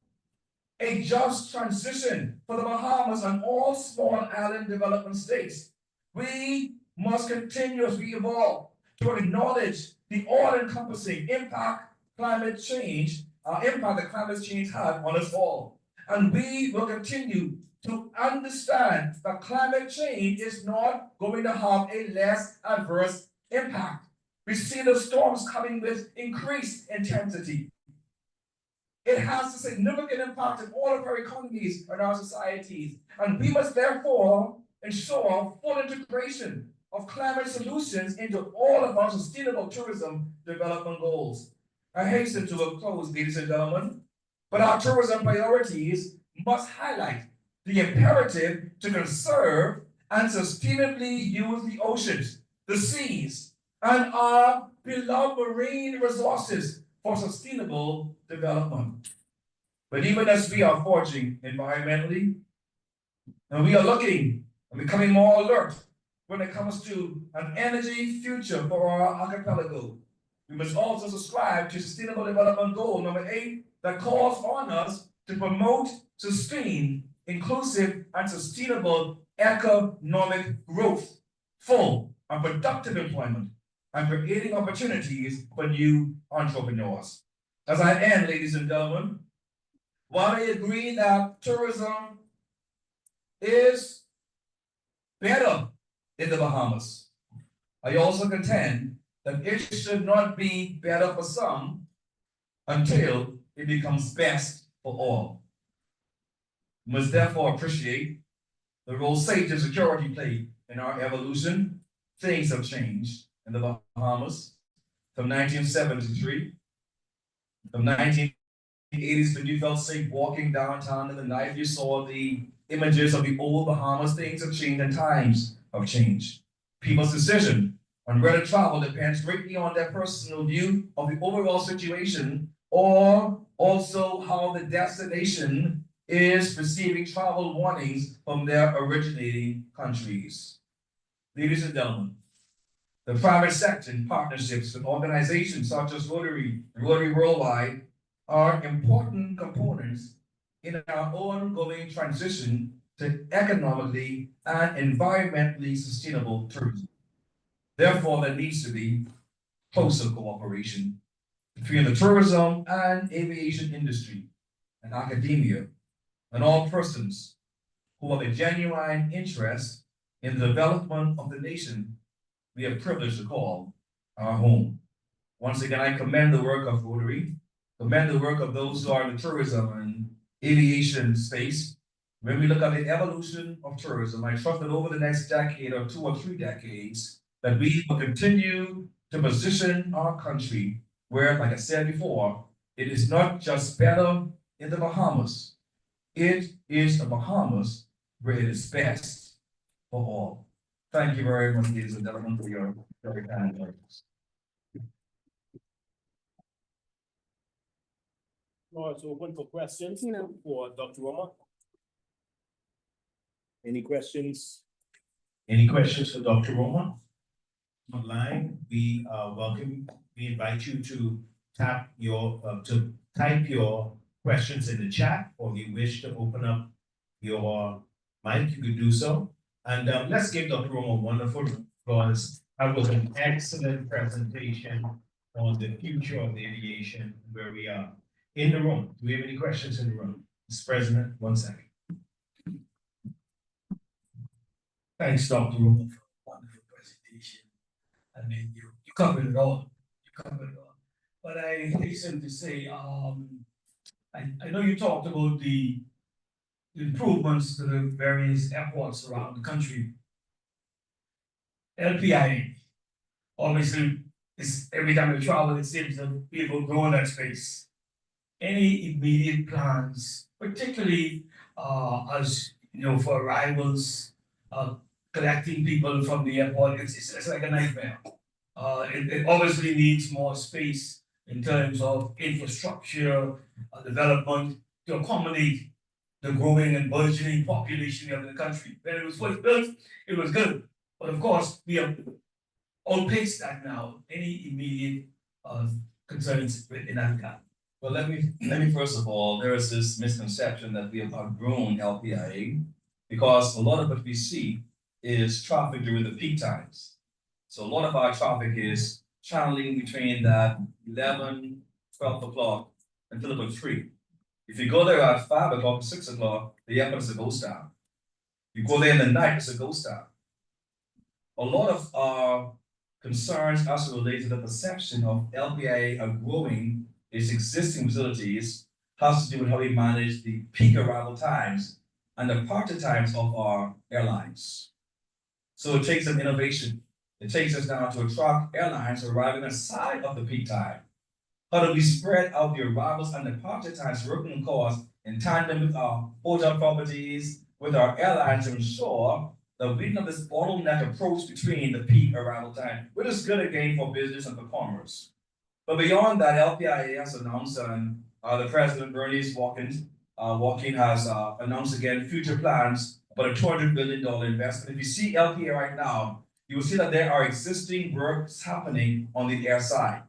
a just transition for the Bahamas and all small island development states. We must continuously evolve to acknowledge the all-encompassing impact climate change, impact that climate change has on us all. And we will continue to understand that climate change is not going to have a less adverse impact. We see the storms coming with increased intensity. It has a significant impact on all of our economies and our societies, and we must therefore ensure full integration of climate solutions into all of our sustainable tourism development goals. I hasten to a close, ladies and gentlemen, but our tourism priorities must highlight the imperative to conserve and sustainably use the oceans, the seas, and our beloved marine resources for sustainable development. But even as we are forging environmentally, and we are looking and becoming more alert when it comes to an energy future for our archipelago, we must also subscribe to Sustainable Development Goal number 8 that calls on us to promote, sustain, inclusive, and sustainable economic growth, full and productive employment, and creating opportunities for new entrepreneurs. As I end, ladies and gentlemen, while I agree that tourism is better in the Bahamas, I also contend that it should not be better for some until it becomes best for all. We must therefore appreciate the role safety and security play in our evolution. Things have changed in the Bahamas from 1973, from 1980s when you felt safe walking downtown in the night. You saw the images of the old Bahamas. Things have changed and times have changed. People's decision on where to travel depends greatly on their personal view of the overall situation, or also how the destination is receiving travel warnings from their originating countries. Ladies and gentlemen, the private sector partnerships with organizations such as Rotary and Rotary Worldwide are important components in our ongoing transition to economically and environmentally sustainable tourism. Therefore, there needs to be closer cooperation between the tourism and aviation industry and academia and all persons who have a genuine interest in the development of the nation we are privileged to call our home. Once again, I commend the work of Rotary, commend the work of those who are in the tourism and aviation space. When we look at the evolution of tourism, I trust that over the next decade or 2 or 3 decades, that we will continue to position our country where, like I said before, it is not just better in the Bahamas, it is the Bahamas where it is best for all. Thank you very much, ladies and gentlemen, for your very kind words. Floor is open for questions for Dr. Roma. Any questions? Any questions for Dr. Roma? Online, we invite you to type your questions in the chat, or if you wish to open up your mic, you could do so. And let's give Dr. Roma a wonderful applause. That was an excellent presentation on the future of aviation, where we are. In the room, do we have any questions in the room? Mr. President, 1 second. Thanks, Dr. Roma, for a wonderful presentation. I mean, you covered it all. You covered it all. But I hasten to say, I know you talked about the improvements to the various airports around the country. LPIA, obviously, is every time we travel, it seems that people go in that space. Any immediate plans, particularly as you know, for arrivals, collecting people from the airport, it's like a nightmare. It obviously needs more space in terms of infrastructure, development to accommodate the growing and burgeoning population of the country. When it was first built, it was good. But of course, we have outpaced that now. Any immediate concerns in that regard. Well, let me first of all, there is this misconception that we have outgrown LPIA because a lot of what we see is traffic during the peak times. So a lot of our traffic is channeling between that 11, 12 o'clock until about 3. If you go there at 5 o'clock, 6 o'clock, the airport is a ghost town. You go there in the night, it's a ghost town. A lot of our concerns also relate to the perception of LPIA outgrowing its existing facilities has to do with how we manage the peak arrival times and the departure times of our airlines. So it takes some innovation. It takes us now to attract airlines arriving aside of the peak time. How do we spread out the arrivals and departure times, working of course in tandem with our hotel properties, with our airlines to ensure that we have this bottleneck approach between the peak arrival time, which is good again for business and for commerce. But beyond that, LPIA has announced, and the President Bernice Walking has announced again future plans about a $200 billion investment. If you see LPIA right now, you will see that there are existing works happening on the air side.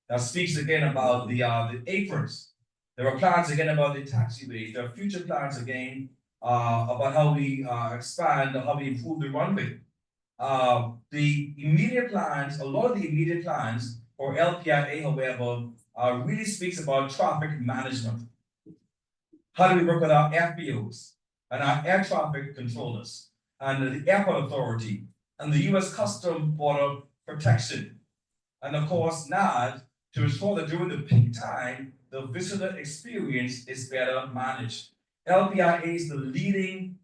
That speaks again about the aprons. There are plans again about the taxiways. There are future plans again about how we expand or how we improve the runway. The immediate plans, a lot of the immediate plans for LPIA, however, really speaks about traffic management. How do we work with our FBOs and our air traffic controllers and the airport authority and the US Customs Border Protection, and of course NAD, to ensure that during the peak time, the visitor experience is better managed. LPIA is the leading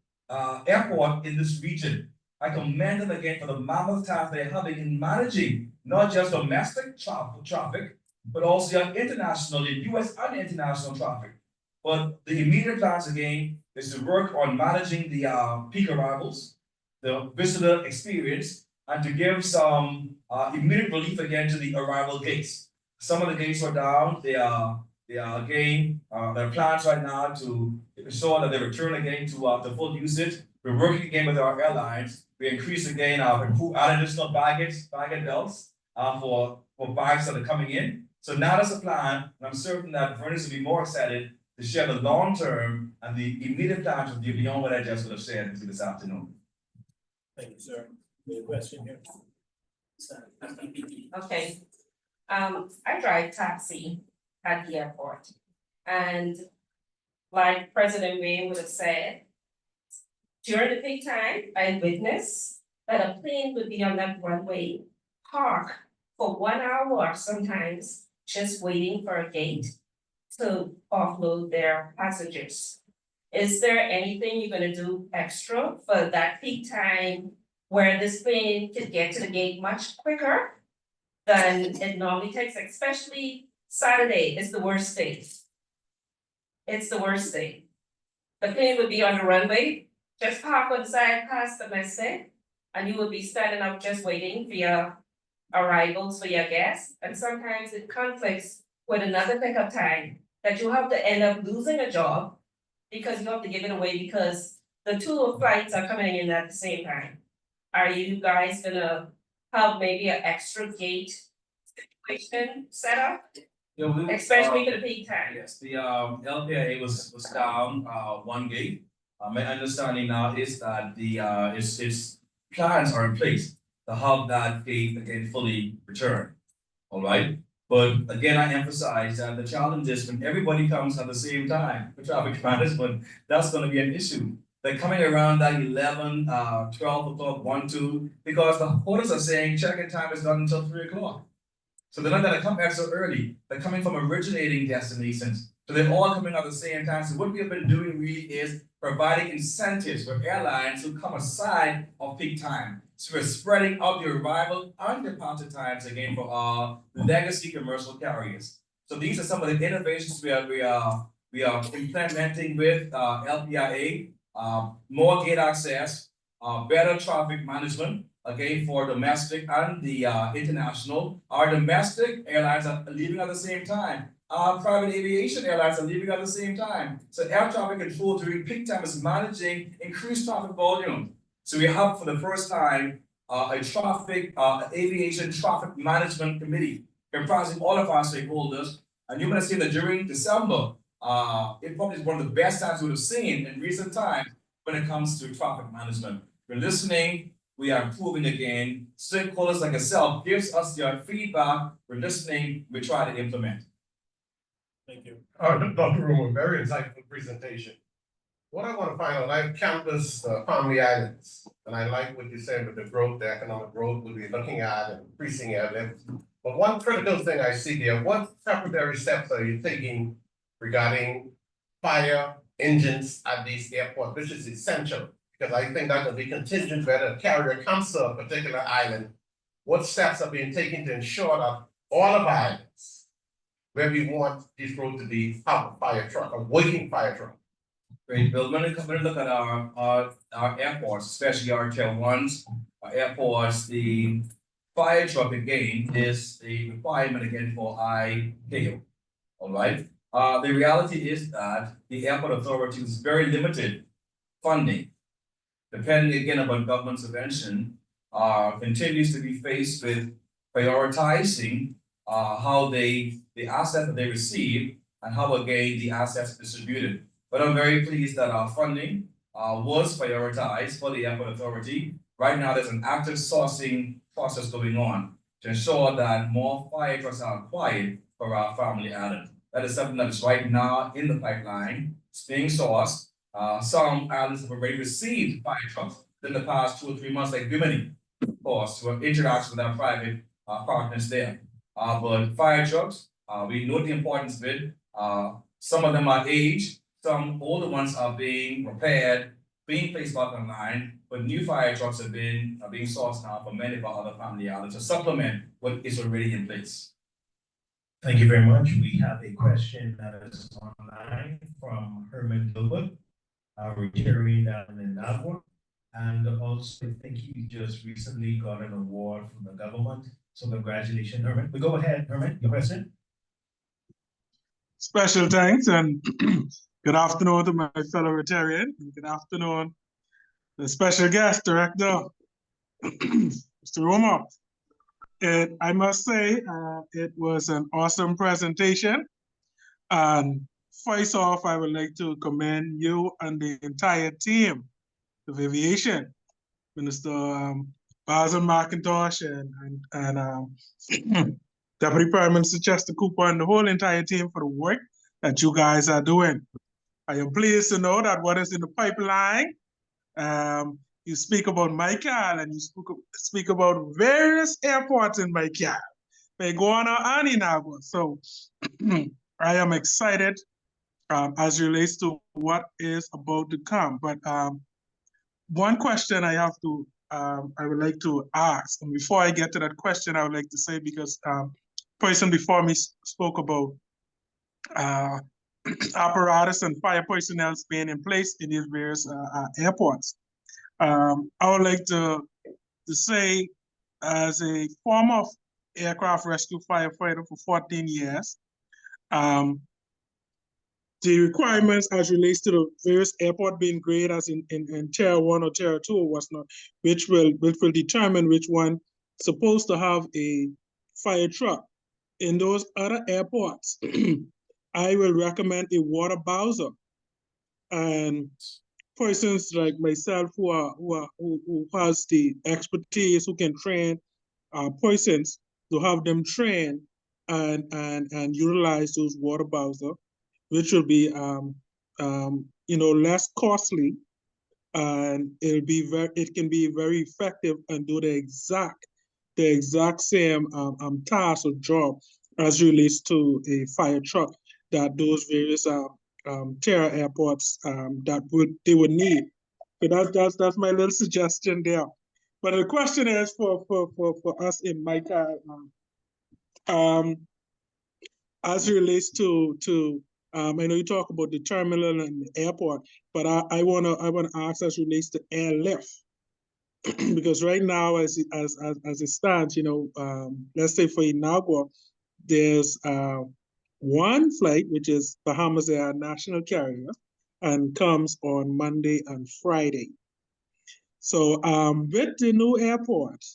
airport in this region. I commend them again for the mammoth task they're having in managing not just domestic traffic, but also international, US and international traffic. But the immediate plans again is to work on managing the peak arrivals, the visitor experience, and to give some immediate relief again to the arrival gates. Some of the gates are down. They are again, there are plans right now to ensure that they return again to the full usage. We're working again with our airlines. We increase again add additional baggage belts for bags that are coming in. So now there's a plan, and I'm certain that Bernice will be more excited to share the long term and the immediate plans with you beyond what I just would have shared with you this afternoon. Thank you, sir. Any question here? Okay. I drive taxi at the airport. And like President Wayne would have said, during the peak time, I witnessed that a plane would be on that runway, park for 1 hour sometimes, just waiting for a gate to offload their passengers. Is there anything you're gonna do extra for that peak time where this plane could get to the gate much quicker than it normally takes, especially Saturday is the worst day. It's the worst day. The plane would be on the runway, just park on the side past the message, and you would be standing up just waiting for your arrivals for your guests. And sometimes it conflicts with another pickup time that you have to end up losing a job because you have to give it away because the 2 flights are coming in at the same time. Are you guys gonna have maybe an extra gate situation set up, Yeah, especially for the peak time? Yes, the LPIA was down 1 gate. My understanding now is that the its plans are in place to have that gate again fully returned. All right, but again, I emphasize that the challenge is when everybody comes at the same time for traffic management, that's going to be an issue. They're coming around that 11, 12 o'clock, 1, 2, because the hotels are saying check-in time is not until 3 o'clock. So they're not gonna come back so early. They're coming from originating destinations. So they're all coming at the same time. So what we have been doing really is providing incentives for airlines who come aside of peak time. So we're spreading out the arrival and departure times again for our legacy commercial carriers. So these are some of the innovations we are implementing with LPIA, more gate access, better traffic management, again for domestic and the international. Our domestic airlines are leaving at the same time. Our private aviation airlines are leaving at the same time. So air traffic control during peak time is managing increased traffic volume. So we have for the first time a aviation traffic management committee comprising all of our stakeholders. And you might have seen that during December, it probably is one of the best times we would have seen in recent times when it comes to traffic management. We're listening, we are improving again. Stakeholders like yourself gives us their feedback, we're listening, we try to implement. Thank you. Dr. Rumor, very insightful presentation. What I want to find out, I've canvassed Family Islands, and I like what you said with the growth, the economic growth we'll be looking at and increasing it. But one critical thing I see there, what preparatory steps are you taking regarding fire engines at these airports, which is essential? Because I think that will be contingent whether a carrier comes to a particular island. What steps are being taken to ensure that all of our islands, where we want this road to be, have a fire truck, a working fire truck? Great, Bill, when we look at our airports, especially our tier ones, our airports, the fire truck again is a requirement again for ICAO. All right, the reality is that the airport authority is very limited funding. Depending again upon government subvention, continues to be faced with prioritizing how the assets that they receive and how again the assets distributed. But I'm very pleased that our funding was prioritized for the airport authority. Right now, there's an active sourcing process going on to ensure that more fire trucks are acquired for our Family Island. That is something that is right now in the pipeline. It's being sourced. Some islands have already received fire trucks in the past 2 or 3 months, like Bimini, of course, to interact with our private partners there. But fire trucks, we know the importance of it. Some of them are aged, some older ones are being repaired, being placed back online, but new fire trucks are being sourced now for many of our other Family Islands to supplement what is already in place. Thank you very much. We have a question that is online from Herman Gilbert, our retiree down in Nagua. And also, I think he just recently got an award from the government. So congratulations, Herman. But go ahead, Herman, your question. Special thanks and good afternoon to my fellow Rotarian. Good afternoon, the special guest director, Mr. Roma. I must say, it was an awesome presentation. And first off, I would like to commend you and the entire team of aviation, Minister Basil McIntosh and Deputy Prime Minister Chester Cooper and the whole entire team for the work that you guys are doing. I am pleased to know that what is in the pipeline, you speak about Michael and you speak about various airports in Michael, Peguana and Inagua. So I am excited as it relates to what is about to come. But one question I would like to ask, and before I get to that question, I would like to say, because person before me spoke about apparatus and fire personnel being in place in these various airports. I would like to say, as a former aircraft rescue firefighter for 14 years, the requirements as relates to the various airport being graded as in tier 1 or tier 2 was not, which will determine which one supposed to have a fire truck. In those other airports, I will recommend a water bowser. And persons like myself who has the expertise, who can train persons, to have them train and utilize those water bowser, which will be less costly, and it can be very effective and do the exact same task or job as relates to a fire truck that those various tier airports they would need. So that's my little suggestion there. But the question is for us in Micah, as it relates to I know you talk about the terminal and the airport, but I wanna ask as it relates to airlift. Because right now, as it stands, let's say for Inagua, there's one flight, which is Bahamas Air national carrier, and comes on Monday and Friday. So with the new airport,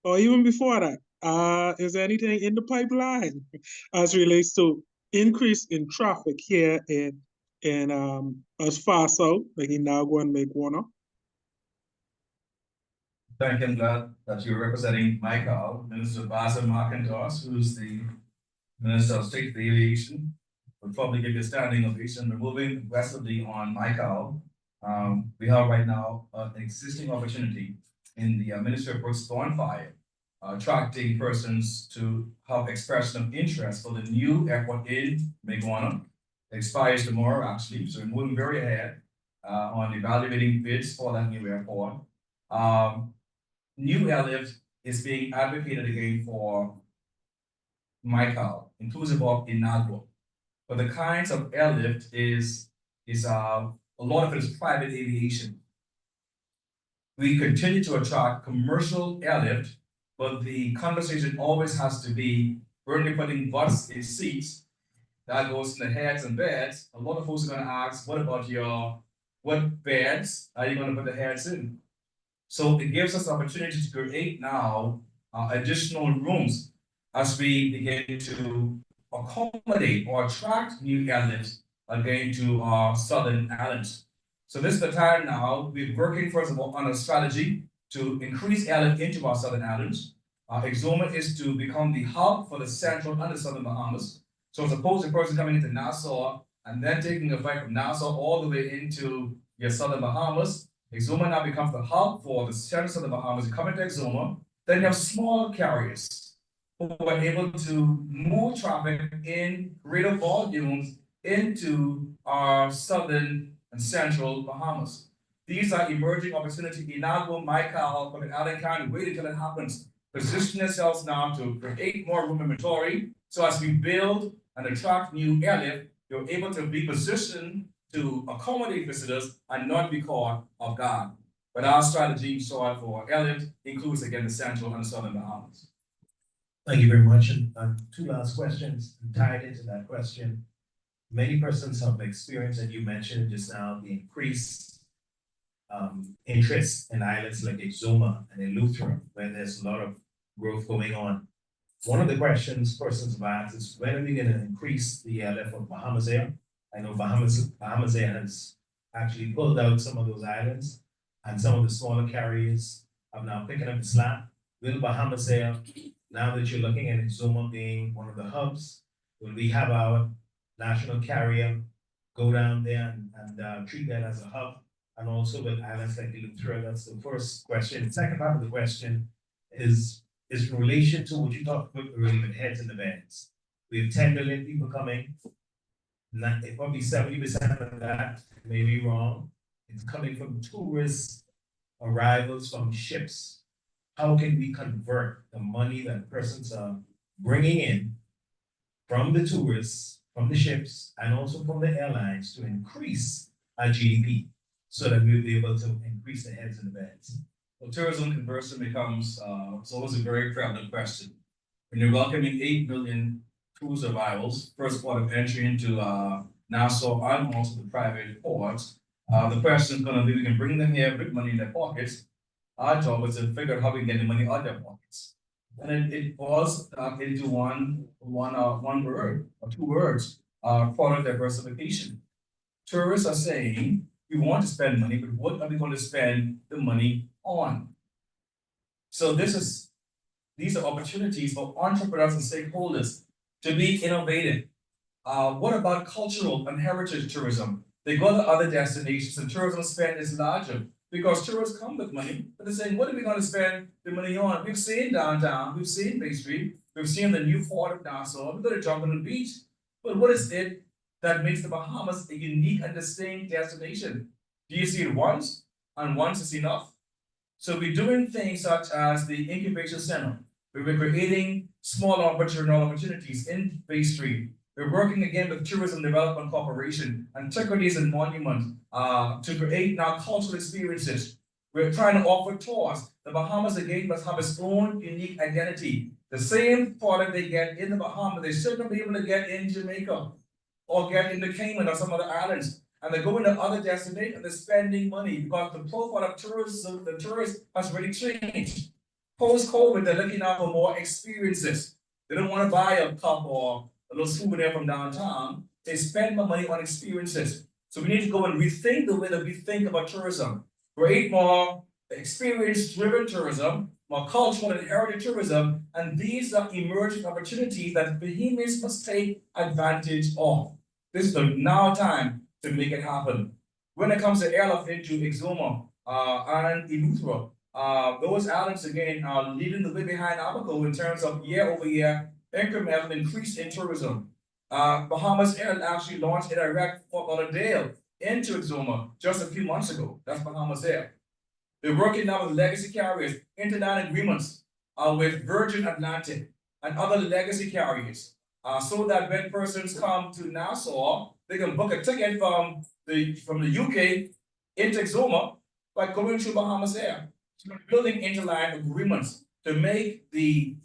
or even before that, Is there anything in the pipeline as relates to increase in traffic here in as far south, like in Nagua and Lake Warner? Thank you, I'm glad that you're representing Michael, Minister Basil McIntosh, who's the Minister of State for Aviation. We'll probably give you a standing ovation. We're moving aggressively on Michael. We have right now an existing opportunity in the Ministry of Works bonfire, attracting persons to have expression of interest for the new airport in Meguana. It expires tomorrow, actually, so we're moving very ahead on evaluating bids for that new airport. New airlift is being advocated again for Michael, inclusive of Inagua. But the kinds of airlift is a lot of it is private aviation. We continue to attract commercial airlift, but the conversation always has to be, when you're putting butts in seats, that goes in the heads and beds. A lot of folks are gonna ask, what about what beds are you gonna put the heads in? So it gives us opportunity to create now additional rooms as we begin to accommodate or attract new airlifts again to our southern islands. So this is the time now, we're working first of all on a strategy to increase airlift into our southern islands. Exuma is to become the hub for the central and the southern Bahamas. So as opposed to a person coming into Nassau and then taking a flight from Nassau all the way into your southern Bahamas, Exuma now becomes the hub for the central of the Bahamas. You come into Exuma, then you have small carriers who are able to move traffic in greater volumes into our southern and central Bahamas. These are emerging opportunities. Inagua, Michael, for the Allen County, wait until it happens. Position yourselves now to create more room inventory. So as we build and attract new airlift, you're able to be positioned to accommodate visitors and not be caught off guard. But our strategy sought for airlift includes again the central and southern Bahamas. Thank you very much. And two last questions tied into that question. Many persons have experienced, and you mentioned just now, the increased interest in islands like Exuma and Eleuthera, where there's a lot of growth going on. One of the questions persons have asked is, when are we going to increase the airlift of Bahamas Air? I know Bahamas Air has actually pulled out some of those islands, and some of the smaller carriers are now picking up the slack. Will Bahamas Air, now that you're looking at Exuma being one of the hubs, will we have our national carrier go down there and treat that as a hub? And also with islands like Eleuthera? That's the first question. The second part of the question is in relation to what you talked about earlier with heads in the beds. We have 10 million people coming. Probably 70% of that, may be wrong, it's coming from tourist arrivals from ships. How can we convert the money that persons are bringing in from the tourists, from the ships, and also from the airlines to increase our GDP so that we'll be able to increase the heads in the beds? Well, tourism conversion becomes it's always a very prevalent question. When you're welcoming 8 million cruise arrivals, first port of entry into Nassau and also the private ports, the question is going to be, we can bring them here with money in their pockets. Our job is to figure out how we can get the money out of their pockets. And it boils into one word or two words, product diversification. Tourists are saying, we want to spend money, but what are we going to spend the money on? So these are opportunities for entrepreneurs and stakeholders to be innovative. What about cultural and heritage tourism? They go to other destinations and tourism spend is larger because tourists come with money, but they're saying, what are we going to spend the money on? We've seen downtown, we've seen Bay Street, we've seen the new port of Nassau, we've got to jump on the beach. But what is it that makes the Bahamas a unique and distinct destination? Do you see it once, and once is enough? So we're doing things such as the incubation center, where we're creating small opportunities in Bay Street. We're working again with Tourism Development Corporation, Antiquities and Monuments, to create now cultural experiences. We're trying to offer tours. The Bahamas again must have its own unique identity. The same product they get in the Bahamas, they should not be able to get in Jamaica or get in the Cayman or some other islands. And they're going to other destinations and they're spending money because the profile of tourism, the tourist has really changed. Post-COVID, they're looking out for more experiences. They don't wanna buy a cup or a little souvenir from downtown, they spend more money on experiences. So we need to go and rethink the way that we think about tourism. Create more experience-driven tourism, more cultural and heritage tourism, and these are emerging opportunities that Bahamians must take advantage of. This is the now time to make it happen. When it comes to airlift into Exuma, and Eleuthera, those islands again are leading the way behind Abaco in terms of year-over-year incremental increase in tourism. Bahamas Air actually launched a direct Fort Lauderdale into Exuma just a few months ago. That's Bahamas Air. They're working now with legacy carriers, interline agreements with Virgin Atlantic and other legacy carriers. So that when persons come to Nassau, they can book a ticket from the UK into Exuma by going through Bahamas Air. So we're building interline agreements to make the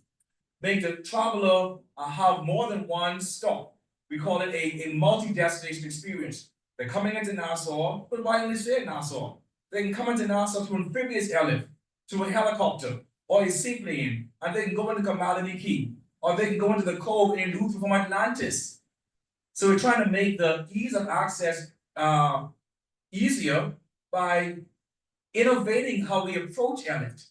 traveler have more than one stop. We call it a multi-destination experience. They're coming into Nassau, but why only stay in Nassau? They can come into Nassau through an amphibious airlift, to a helicopter, or a seaplane, and they can go into Kamalani Key, or they can go into the cove in Eleuthera from Atlantis. So we're trying to make the ease of access easier by innovating how we approach airlift.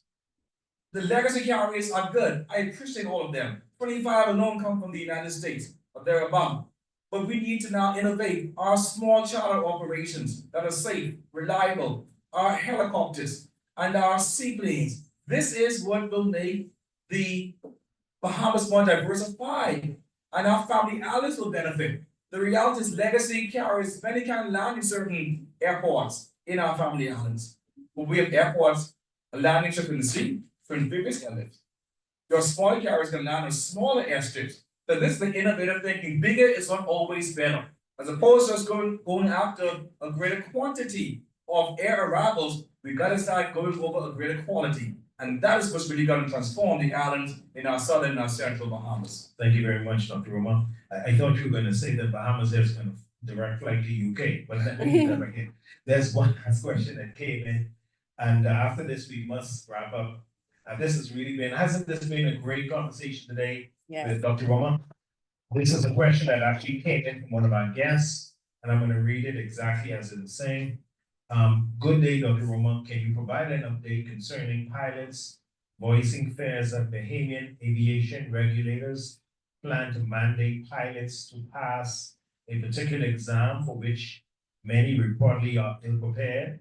The legacy carriers are good. I appreciate all of them. 25 alone come from the United States, or thereabout. But we need to now innovate our small charter operations that are safe, reliable, our helicopters, and our seaplanes. This is what will make the Bahamas more diversified, and our family islands will benefit. The reality is legacy carriers, many can land in certain airports in our family islands. But we have airports, a landing strip in the sea, for amphibious airlifts. Your small carriers can land on smaller airstrips. So this is the innovative thinking. Bigger is not always better. As opposed to us going after a greater quantity of air arrivals, we gotta start going over a greater quality. And that is what's really gonna transform the islands in our southern and our central Bahamas. Thank you very much, Dr. Roma. I thought you were gonna say that Bahamas Air is gonna direct flight to UK, but that we never get. There's one last question that came in, and after this, we must wrap up. Hasn't this been a great conversation today with Dr. Roma? This is a question that actually came in from one of our guests, and I'm gonna read it exactly as it is saying. Good day, Dr. Roma. Can you provide an update concerning pilots voicing fears that Bahamian aviation regulators plan to mandate pilots to pass a particular exam for which many reportedly are ill-prepared?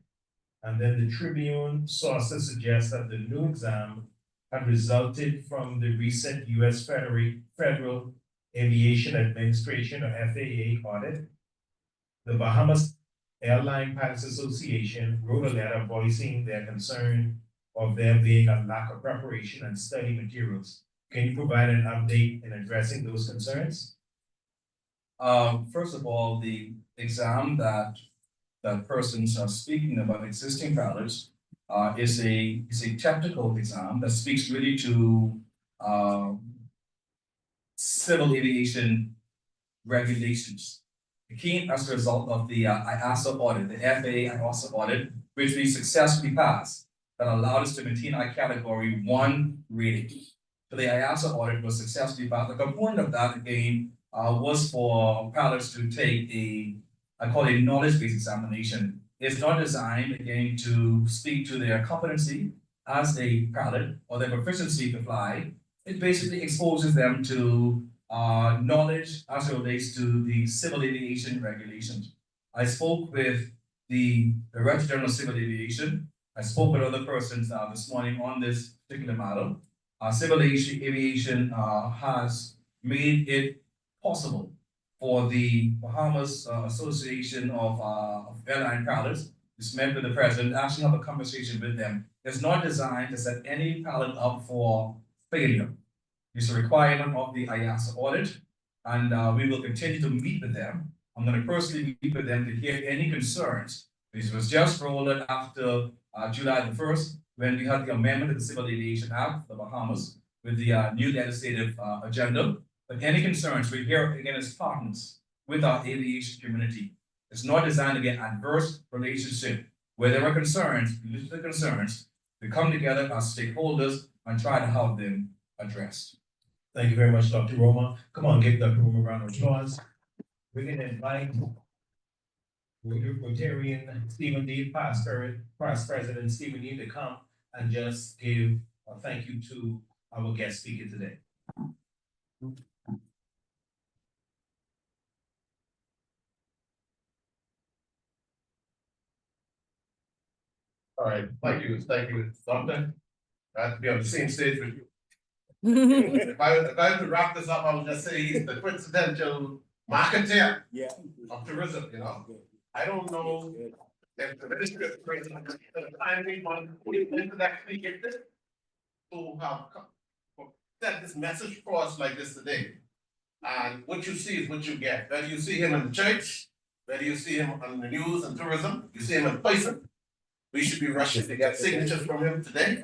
And then the Tribune sources suggest that the new exam had resulted from the recent US Federal Aviation Administration, or FAA, audit. The Bahamas Airline Pilots Association wrote a letter voicing their concern of there being a lack of preparation and study materials. Can you provide an update in addressing those concerns? First of all, the exam that persons are speaking about, existing pilots, is a technical exam that speaks really to civil aviation regulations. It came as a result of the IASA audit, the FAA IASA audit, which we successfully passed, that allowed us to maintain our category 1 rating. So the IASA audit was successfully passed. A component of that again was for pilots to take I call it a knowledge-based examination. It's not designed again to speak to their competency as a pilot or their proficiency to fly. It basically exposes them to knowledge as it relates to the civil aviation regulations. I spoke with the Director General of Civil Aviation. I spoke with other persons this morning on this particular matter. Civil aviation has made it possible for the Bahamas Association of Airline Pilots. Just met with the president, actually have a conversation with them. It's not designed to set any pilot up for failure. It's a requirement of the IASA audit, and we will continue to meet with them. I'm going to personally meet with them to hear any concerns. This was just rolled after July the 1st, when we had the amendment of the Civil Aviation Act for the Bahamas with the new legislative agenda. But any concerns, we're here again as partners with our aviation community. It's not designed to be an adverse relationship. Where there are concerns, we listen to the concerns, we come together as stakeholders and try to have them addressed. Thank you very much, Dr. Roma. Come on, give Dr. Roma a round of applause. We're gonna invite Rotarian Stephen D, past president Stephen D, to come and just give a thank you to our guest speaker today. All right, thank you, Doctor. I have to be on the same stage with you. If I had to wrap this up, I would just say he's the quintessential marketeer Yeah. of tourism, you know? I don't know if the ministry of tourism has the timing on putting into that speaker to have set this message across like this today. And what you see is what you get. Whether you see him in the church, whether you see him on the news and tourism, you see him in person. We should be rushing to get signatures from him today.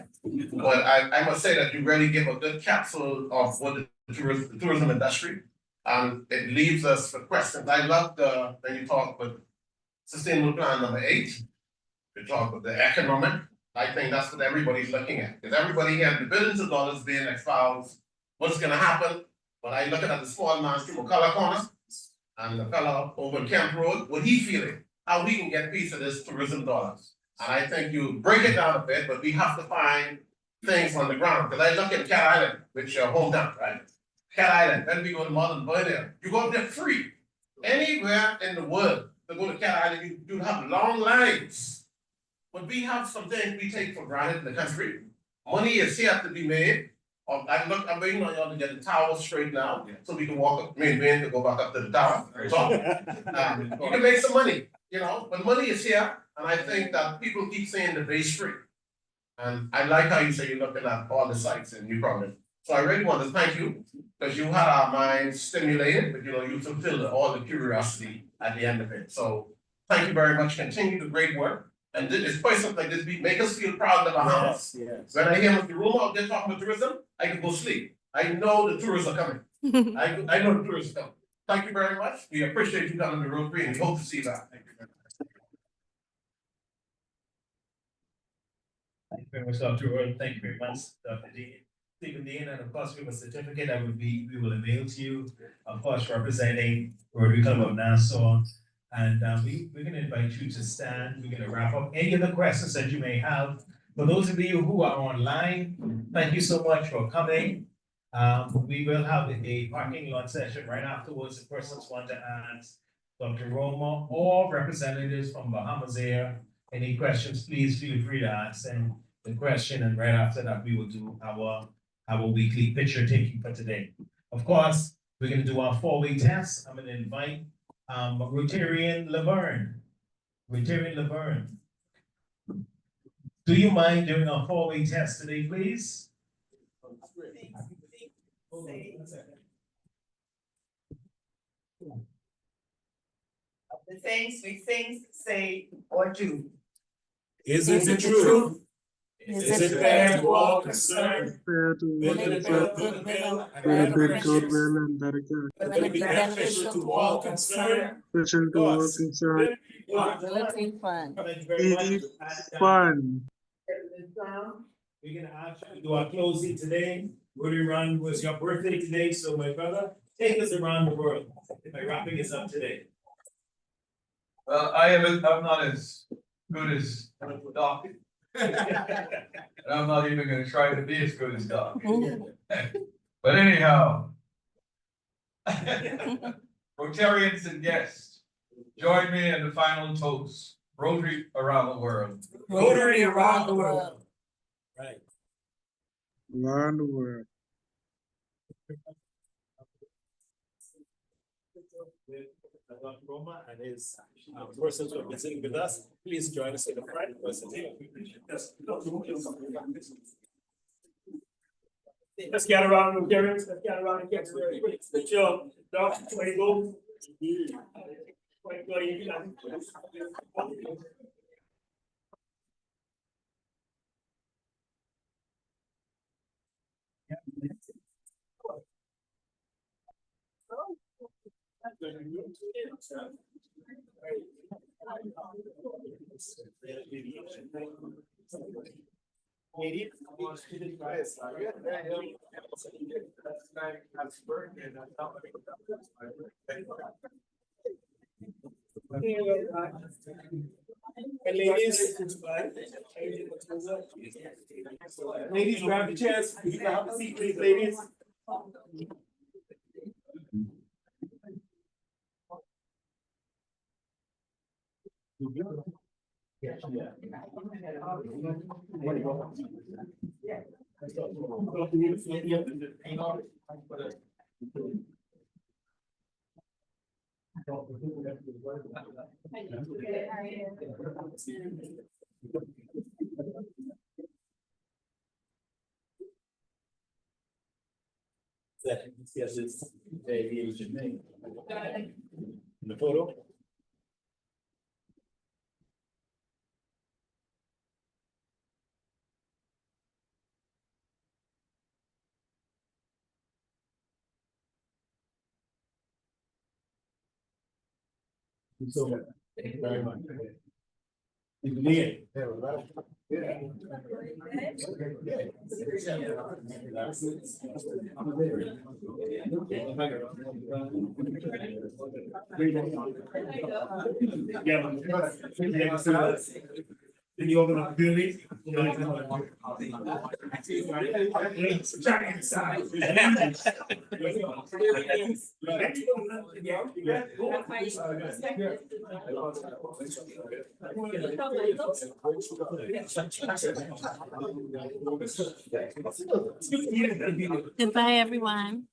But I must say that you really give a good capsule of what the tourism industry. And it leaves us for questions. I love when you talk with sustainable plan number 8. You talk with the economic. I think that's what everybody's looking at. Because everybody here, the billions of dollars being espoused, what's gonna happen? But I look at the small man from McCullough Corner and the fella over in Camp Road, what he feeling, how we can get a piece of this tourism dollars. And I think you break it down a bit, but we have to find things on the ground. Because I look at Cat Island, which your hometown, right? Cat Island, then we go to Northern Borneo. You go there free. Anywhere in the world to go to Cat Island, you have long lines. But we have some things we take for granted in the country. Money is here to be made. I'm waiting on y'all to get the tower straight now, so we can walk up, me and Ben to go back up to the tower. So, you can make some money, you know, but money is here. And I think that people keep saying the Bay Street. And I like how you say you're looking at all the sites in New Providence. So I really want to thank you, because you had our minds stimulated, but you know, you fulfilled all the curiosity at the end of it. So thank you very much. Continue the great work. And this place something like this, make us feel proud of our house. Yes. When I hear Mr. Roma out there talking about tourism, I can go sleep. I know the tourists are coming. I know the tourists are coming. Thank you very much. We appreciate you coming to Rotary and we hope to see you back. Thank you very much. Thank you very much, Dr. Roy. Thank you very much, Dr. Dean. Stephen Dean, and of course, we have a certificate that we will email to you, of course, representing Rotary Club of Nassau. And we're gonna invite you to stand. We're gonna wrap up any of the questions that you may have. For those of you who are online, thank you so much for coming. We will have a parking lot session right afterwards. If persons want to ask Dr. Roma or representatives from Bahamas Air any questions, please feel free to ask them the question, and right after that, we will do our weekly picture taking for today. Of course, we're gonna do our 4-way test. I'm gonna invite Rotarian Laverne. Rotarian Laverne. Do you mind doing a 4-way test today, please? The things we think, say, or do. Is it the truth? Is it fair to all concerned? Fair to Will it build goodwill and benefit better goodwill and better good. Will it be beneficial to all concerned? Fishing to all concerned. Will it be fun? Thank you very much. Be fun. We're gonna ask you to do our closing today. Rudy Run was your birthday today, so my brother, take us around the world by wrapping us up today. Well, I'm not as good as Doc. And I'm not even gonna try to be as good as Doc. But anyhow. Rotarians and guests, join me in the final toast. Rotary around the world. Rotary around the world. Right. Around the world. Dr. Roma and his persons who are visiting with us, please join us in the front. Let's get around the Rotarians, let's get around and get ready. Good job, Doc, way to go. Way to go, you got it. Ladies, grab the chairs. You can have a seat, please, ladies. Yes, it's aviation name. The photo. So, thank you very much. Then you open up the building. Goodbye, everyone.